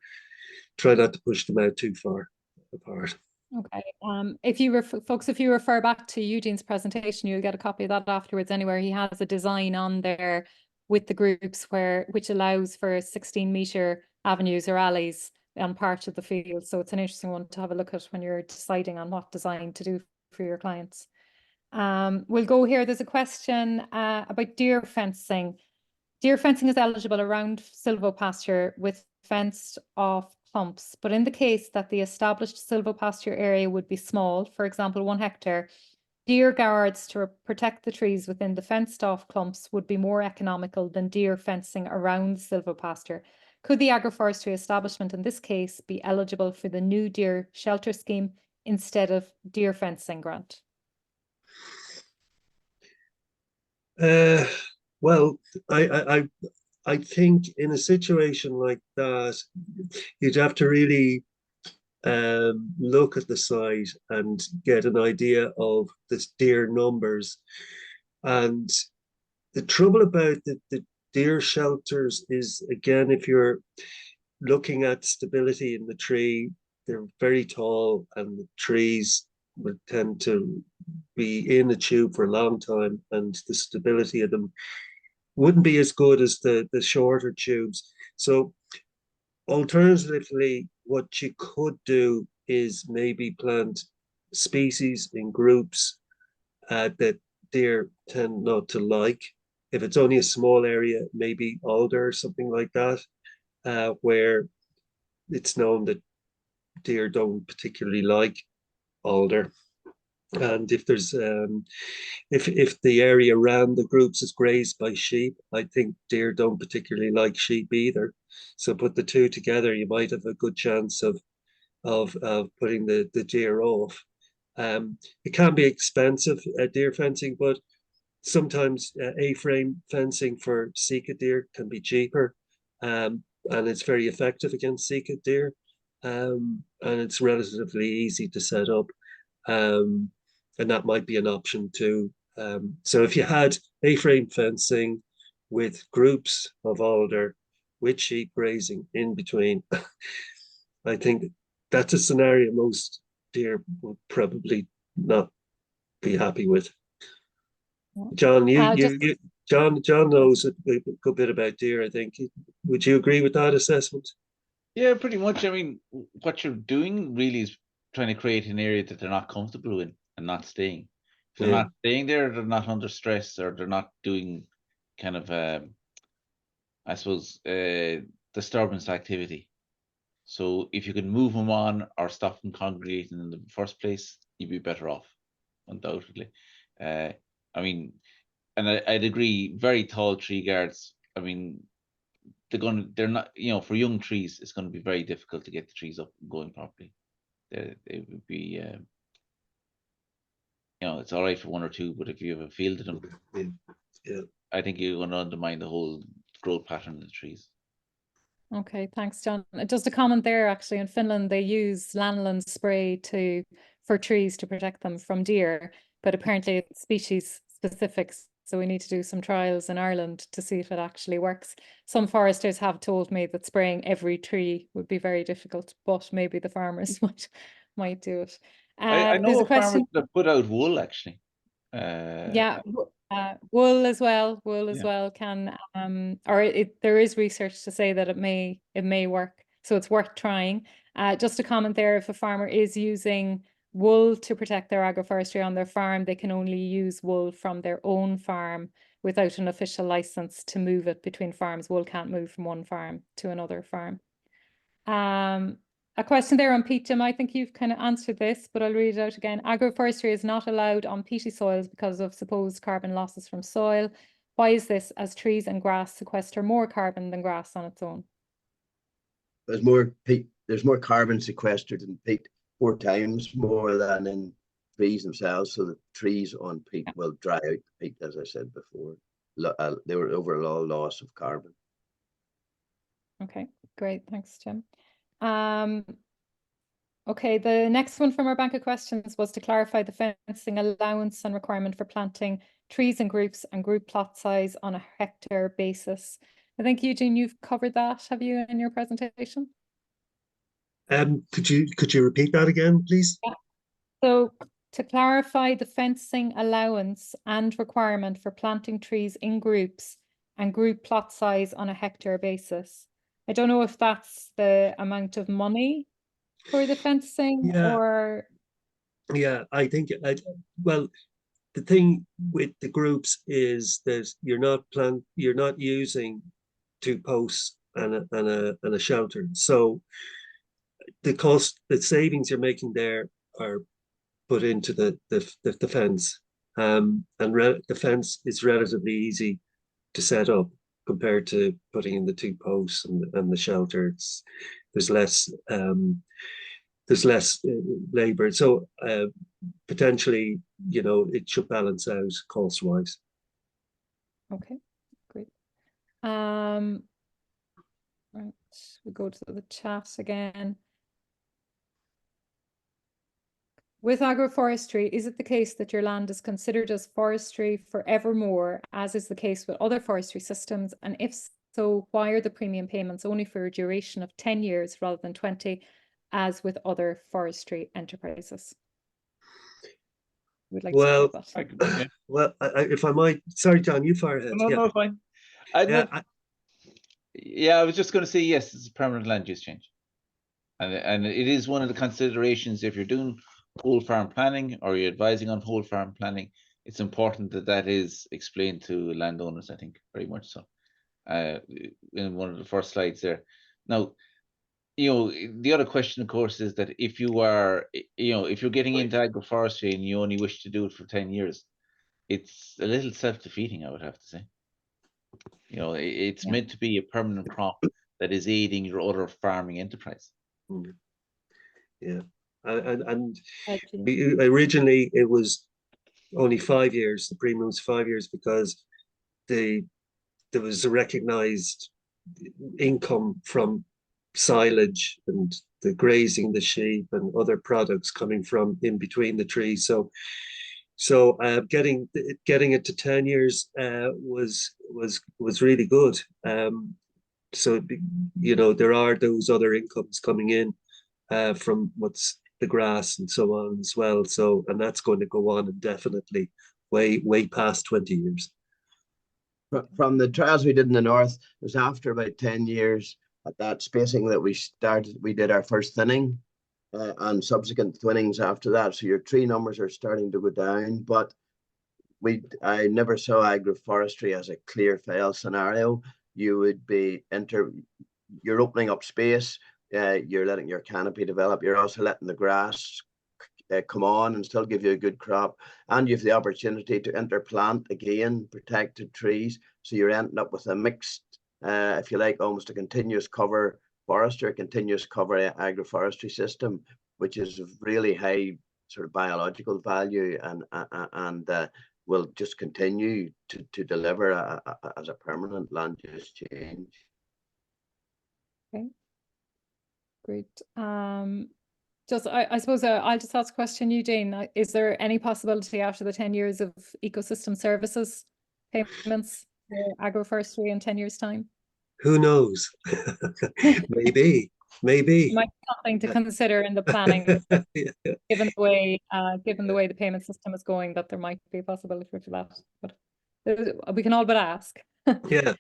try not to push them out too far apart. Okay. If you folks, if you refer back to Eugene's presentation, you'll get a copy of that afterwards. Anywhere he has a design on there with the groups which allows for 16-meter avenues or alleys on part of the field. So it's an interesting one to have a look at when you're deciding on what design to do for your clients. We'll go here. There's a question about deer fencing. Deer fencing is eligible around silvopasture with fenced off clumps, but in the case that the established silvopasture area would be small, for example, 1 hectare, deer guards to protect the trees within the fenced off clumps would be more economical than deer fencing around silvopasture. Could the agroforestry establishment in this case be eligible for the new deer shelter scheme instead of deer fencing grant? Well, I think in a situation like that, you'd have to really look at the site and get an idea of the deer numbers. And the trouble about the deer shelters is, again, if you're looking at stability in the tree, they're very tall, and the trees would tend to be in the tube for a long time, and the stability of them wouldn't be as good as the shorter tubes. So alternatively, what you could do is maybe plant species in groups that deer tend not to like. If it's only a small area, maybe alder or something like that, where it's known that deer don't particularly like alder. And if there's if the area around the groups is grazed by sheep, I think deer don't particularly like sheep either. So put the two together, you might have a good chance of putting the deer off. It can be expensive, deer fencing, but sometimes A-frame fencing for Sika deer can be cheaper, and it's very effective against Sika deer, and it's relatively easy to set up, and that might be an option too. So if you had A-frame fencing with groups of alder with sheep grazing in between, I think that's a scenario most deer would probably not be happy with. John, John knows a good bit about deer, I think. Would you agree with that assessment? Yeah, pretty much. I mean, what you're doing really is trying to create an area that they're not comfortable in and not staying. If they're not staying there, they're not under stress, or they're not doing kind of, I suppose, disturbance activity. So if you can move them on or stop them congregating in the first place, you'd be better off, undoubtedly. I mean, and I'd agree, very tall tree guards. I mean, they're not, you know, for young trees, it's going to be very difficult to get the trees up and going properly. They would be, you know, it's all right for one or two, but if you have a field of them, Yeah. I think you're going to undermine the whole growth pattern of the trees. Okay, thanks, John. Just a comment there, actually, in Finland, they use lanolin spray for trees to protect them from deer, but apparently it's species specific. So we need to do some trials in Ireland to see if it actually works. Some foresters have told me that spraying every tree would be very difficult, but maybe the farmers might do it. I know There's a of farmers question. that put out wool, actually. Yeah, wool as well. Wool as Yeah. well can there is research to say that it may work. So it's worth trying. Just a comment there, if a farmer is using wool to protect their agroforestry on their farm, they can only use wool from their own farm without an official license to move it between farms. Wool can't move from one farm to another farm. A question there on peat, Jim. I think you've kind of answered this, but I'll read it out again. Agroforestry is not allowed on peaty soils because of supposed carbon losses from soil. Why is this, as trees and grass sequester more carbon than grass on its own? There's more peat, there's more carbon sequestered in peat, 4 times more than in trees themselves. So the trees on peat will dry out the peat, as I said before. They were overall loss of carbon. Okay, great. Thanks, Jim. Okay, the next one from our bank of questions was to clarify the fencing allowance and requirement for planting trees in groups and group plot size on a hectare basis. I think, Eugene, you've covered that, have you, in your presentation? Could you repeat that again, please? Yeah. So to clarify the fencing allowance and requirement for planting trees in groups and group plot size on a hectare basis. I don't know if that's the amount of money for the fencing or... Yeah, I think, well, the thing with the groups is that you're not using 2 posts and a shelter. So the savings you're making there are put into the fence. And the fence is relatively easy to set up compared to putting in the 2 posts and the shelter. There's less labor. So potentially, you know, it should balance out cost wise. Okay, great. Right, we go to the chat again. With agroforestry, is it the case that your land is considered as forestry forevermore, as is the case with other forestry systems? And if so, why are the premium payments only for a duration of 10 years rather than 20, as with other forestry enterprises? Would like Well, to take that. Yeah. well, if I might, sorry, John, you fire ahead. No, Yeah. no, fine. I was just going to say, yes, it's a permanent land use change. And it is one of the considerations if you're doing whole farm planning or you're advising on whole farm planning, it's important that that is explained to landowners, I think, very much so. In one of the first slides there. Now, you know, the other question, of course, is that if you are, you know, if you're getting into agroforestry and you only wish to do it for 10 years, it's a little self-defeating, I would have to say. You know, it's meant to be a permanent crop that is aiding your other farming enterprise. Yeah, and originally it was only 5 years. The premium was 5 years because there was a recognized income from silage and the grazing the sheep and other products coming from in between the trees. So getting it to 10 years was really good. So you know, there are those other incomes coming in from what's the grass and so on as well. So, and that's going to go on indefinitely, way past 20 years. From the trials we did in the north, it was after about 10 years at that spacing that we did our first thinning and subsequent thinnings after that. So your tree numbers are starting to go down, but I never saw agroforestry as a clear fail scenario. You would be you're opening up space, you're letting your canopy develop, you're also letting the grass come on and still give you a good crop, and you have the opportunity to interplant again protected trees, so you're ending up with a mixed if you like, almost a continuous cover forest or a continuous cover agroforestry system, which is of really high sort of biological value and will just continue to deliver as a permanent land use change. Okay, great. I suppose I'll just ask a question, Eugene. Is there any possibility after the 10 years of ecosystem services payments for agroforestry in 10 years' time? Who knows? Maybe. Might be something to consider in the planning, Yeah. given the way the payment system is going, that there might be a possibility for that. But we can all but ask. Yeah.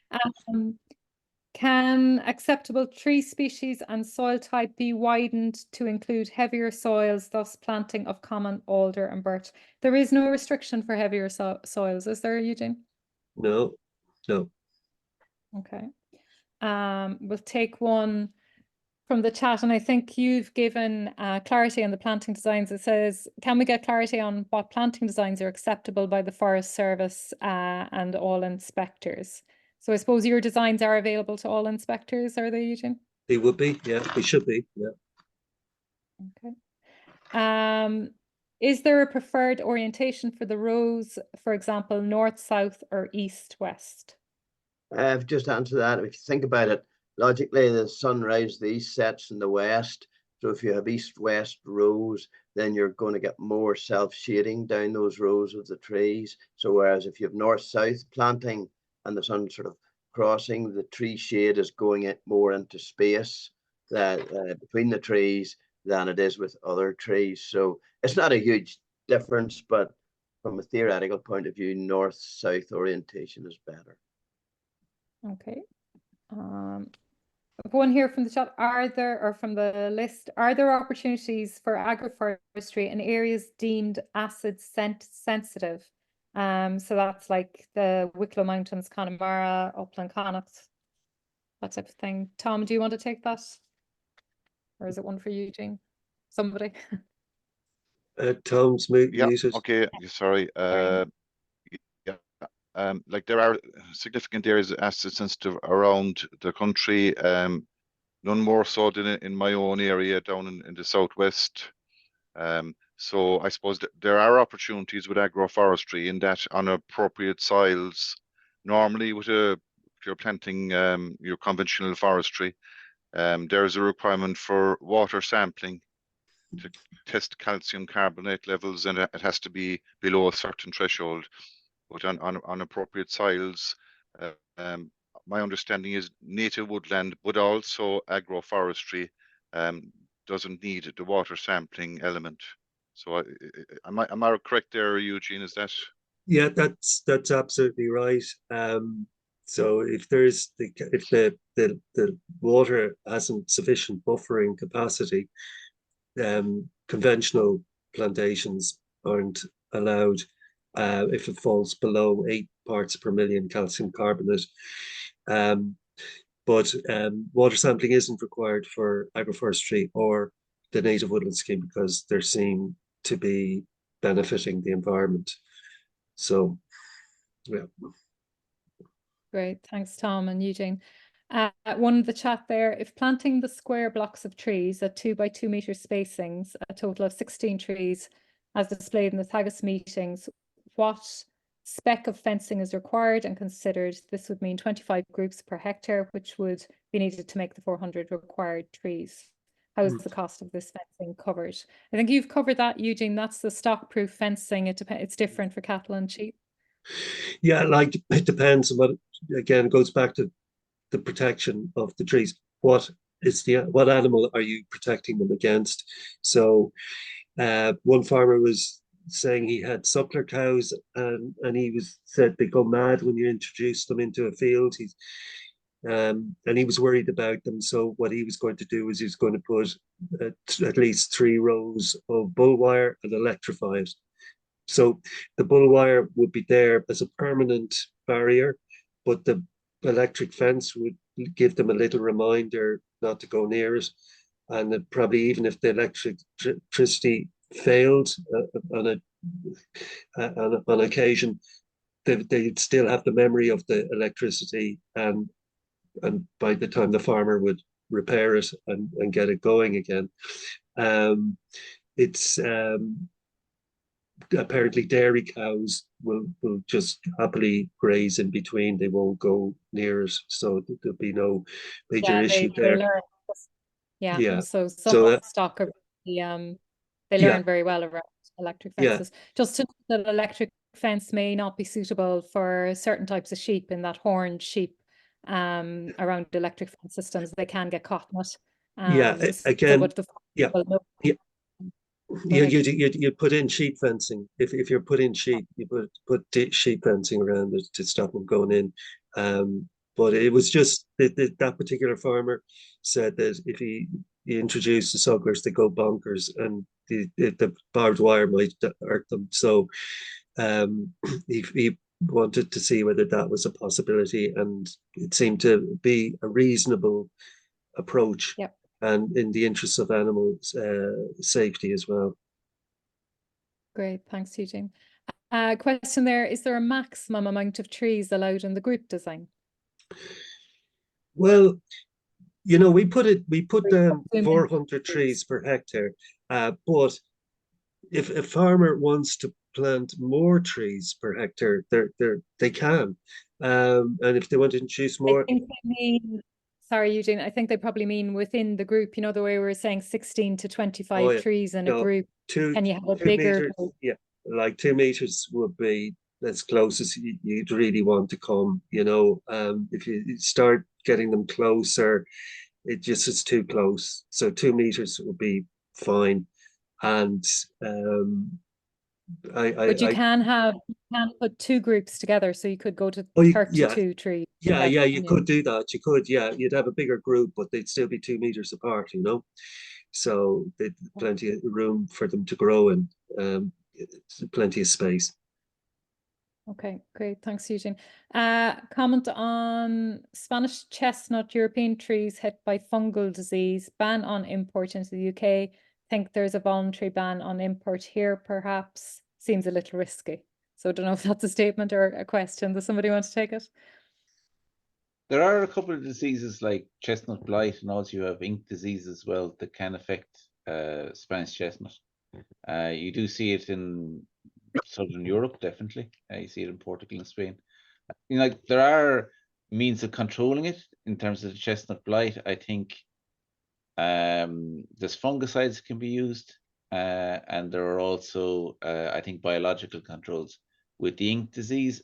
Can acceptable tree species and soil type be widened to include heavier soils, thus planting of common alder and birch? There is no restriction for heavier soils, is there, Eugene? No. Okay. We'll take one from the chat, and I think you've given clarity on the planting designs. It says, can we get clarity on what planting designs are acceptable by the Forest Service and all inspectors? So I suppose your designs are available to all inspectors, are they, Eugene? They would be, yeah, they should be, yeah. Okay. Is there a preferred orientation for the rows, for example, north, south, or east, west? I've just answered that. If you think about it, logically, the sun rises the east, sets in the west. So if you have east-west rows, then you're going to get more self-shading down those rows of the trees. So whereas if you have north-south planting and the sun sort of crossing, the tree shade is going more into space between the trees than it is with other trees. So it's not a huge difference, but from a theoretical point of view, north-south orientation is better. Okay. One here from the chat, from the list, are there opportunities for agroforestry in areas deemed acid sensitive? So that's like the Wicklow Mountains, Connemara, Upland Connacht, that type of thing. Tom, do you want to take that? Or is it one for Eugene? Somebody? Tom's muted. Okay, sorry. Like there are significant areas of acid sensitive around the country. None more so than in my own area down in the southwest. So I suppose there are opportunities with agroforestry in that on appropriate soils. Normally, if you're planting your conventional forestry, there's a requirement for water sampling to test calcium carbonate levels, and it has to be below a certain threshold. But on appropriate soils, my understanding is native woodland, but also agroforestry doesn't need the water sampling element. So am I correct there, Eugene? Is that? Yeah, that's absolutely right. So if the water hasn't sufficient buffering capacity, conventional plantations aren't allowed if it falls below 8 parts per million calcium carbonate. But water sampling isn't required for agroforestry or the native woodland scheme because they're seen to be benefiting the environment. So, yeah. Great, thanks, Tom and Eugene. One in the chat there, if planting the square blocks of trees at 2 by 2 meter spacings, a total of 16 trees, as displayed in the Tagus meetings, what spec of fencing is required and considered? This would mean 25 groups per hectare, which would be needed to make the 400 required trees. How is the cost of this fencing covered? I think you've covered that, Eugene. That's the stock-proof fencing. It's different for cattle and sheep. Yeah, like it depends on again, it goes back to the protection of the trees. What animal are you protecting them against? So one farmer was saying he had suckler cows and he said they go mad when you introduce them into a field. And he was worried about them. So what he was going to do was he was going to put at least 3 rows of bull wire and electrify it. So the bull wire would be there as a permanent barrier, but the electric fence would give them a little reminder not to go near it. And probably even if the electricity failed on occasion, they'd still have the memory of the electricity and and by the time the farmer would repair it and get it going again. It's apparently dairy cows will just happily graze in between. They won't go near it, so there'll be no major issue they there. learn. Yeah, Yeah. so some So livestock are they yeah, learn very well around electric yeah, fences. Just to know that electric fence may not be suitable for certain types of sheep, in that horned sheep around electric fence systems, they can get caught in it. yeah. So Again, but the yeah, well, no, yeah. go ahead. You put in sheep fencing. If you're putting sheep, you put sheep fencing around it to stop them going in. But it was just that particular farmer said that if he introduced the sucklers, they go bonkers, and the barbed wire might hurt them. So he wanted to see whether that was a possibility, and it seemed to be a reasonable approach, Yep. and in the interests of animal safety as well. Great, thanks, Eugene. Question there, is there a maximum amount of trees allowed in the group design? Well, we put down Assuming 400 trees per hectare, but if a farmer wants to plant more trees per hectare, they can, and if they want to introduce I more, think they mean, sorry, Eugene, I think they probably mean within the group, the way we were saying 16 to 25 yeah, trees in a no, group. two Can you have a 2 bigger meters, group? yeah, like 2 meters would be as close as you'd really want to come. If you start getting them closer, it just is too close. So 2 meters would be fine. And But you I can put two groups together, so you could go to oh, yeah, 32 trees. yeah, together, you could do that. You could, yeah, you'd have a bigger group, but they'd still be 2 meters apart. So they'd plenty of room for them to grow, and plenty of space. Okay, great. Thanks, Eugene. Comment on Spanish chestnut European trees hit by fungal disease, ban on import into the UK. Think there's a voluntary ban on import here, perhaps. Seems a little risky. So I don't know if that's a statement or a question. Does somebody want to take it? There are a couple of diseases like chestnut blight, and also you have ink disease as well that can affect Spanish chestnut. You do see it in Southern Europe, definitely. You see it in Portugal and Spain. There are means of controlling it in terms of the chestnut blight. I think there's fungicides can be used, and there are also, I think, biological controls. With the ink disease,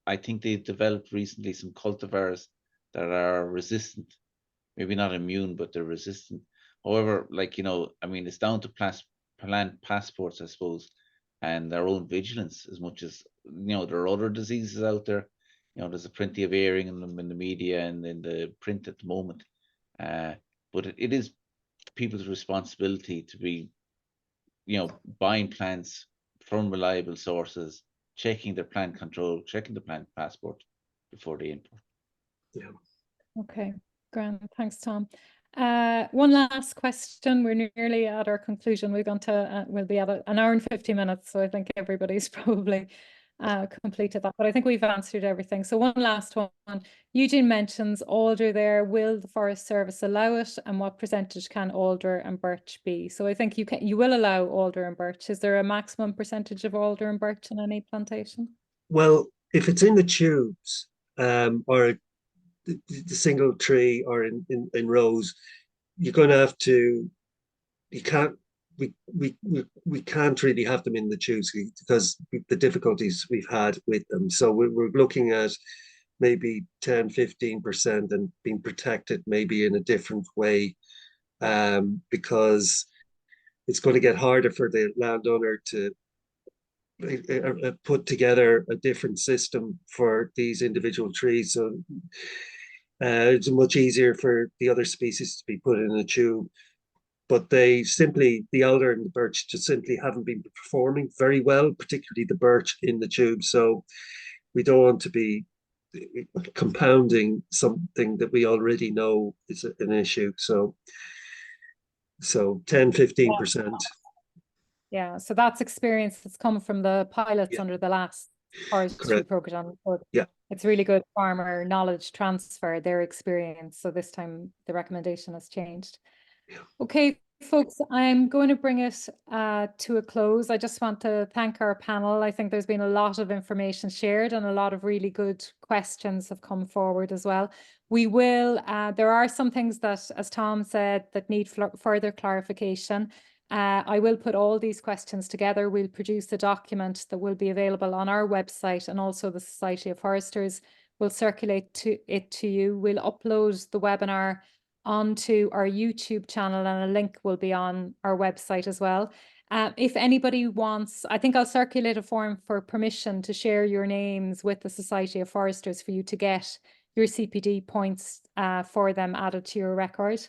I think they've developed recently some cultivars that are resistant, maybe not immune, but they're resistant. However, it's down to plant passports, I suppose, and their own vigilance as much as, there are other diseases out there. There's a plenty of airing in them in the media and in the print at the moment. But it is people's responsibility to be, buying plants from reliable sources, checking their plant control, checking the plant passport before they import. Yeah. Okay, grand. Thanks, Tom. One last question. We're nearly at our conclusion. We'll be at an hour and 50 minutes, so I think everybody's probably completed that. But I think we've answered everything. So one last one. Eugene mentions alder there. Will the Forest Service allow it, and what percentage can alder and birch be? So I think you will allow alder and birch. Is there a maximum percentage of alder and birch in any plantation? Well, if it's in the tubes, or the single tree, or in rows, you're going to have to. You can't. We can't really have them in the tubes because the difficulties we've had with them. So we're looking at maybe 10-15% and being protected maybe in a different way, because it's going to get harder for the landowner to put together a different system for these individual trees. So it's much easier for the other species to be put in a tube. But the alder and the birch just simply haven't been performing very well, particularly the birch in the tube. So we don't want to be compounding something that we already know is an issue. So 10-15%. Yeah, so that's experience that's come from the pilots Yeah. under the last forestry Correct. program. So Yeah. it's really good farmer knowledge transfer, their experience. So this time the recommendation has changed. Okay, folks, I'm going to bring it to a close. I just want to thank our panel. I think there's been a lot of information shared and a lot of really good questions have come forward as well. We will, there are some things that, as Tom said, that need further clarification. I will put all these questions together. We'll produce a document that will be available on our website, and also the Society of Foresters will circulate it to you. We'll upload the webinar onto our YouTube channel, and a link will be on our website as well. If anybody wants, I think I'll circulate a form for permission to share your names with the Society of Foresters for you to get your CPD points for them added to your record.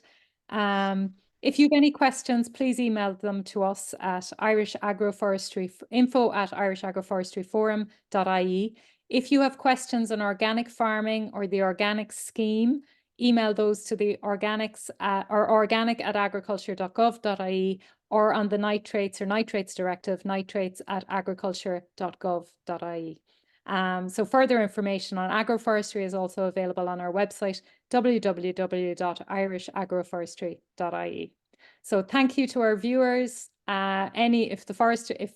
If you have any questions, please email them to us at info@irishagroforestryforum.ie. If you have questions on organic farming or the organic scheme, email those to the organic at agriculture.gov.ie, or on the nitrates or nitrates directive, nitrates@agriculture.gov.ie. So further information on agroforestry is also available on our website, www.irishagroforestry.ie. So thank you to our viewers. If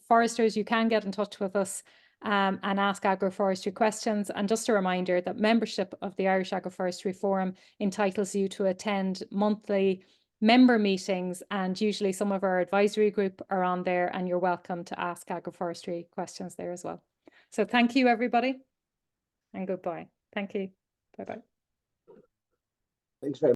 foresters, you can get in touch with us and ask agroforestry questions. And just a reminder that membership of the Irish Agroforestry Forum entitles you to attend monthly member meetings, and usually some of our advisory group are on there, and you're welcome to ask agroforestry questions there as well. So thank you, everybody, and goodbye. Thank you. Bye-bye. Thanks very much.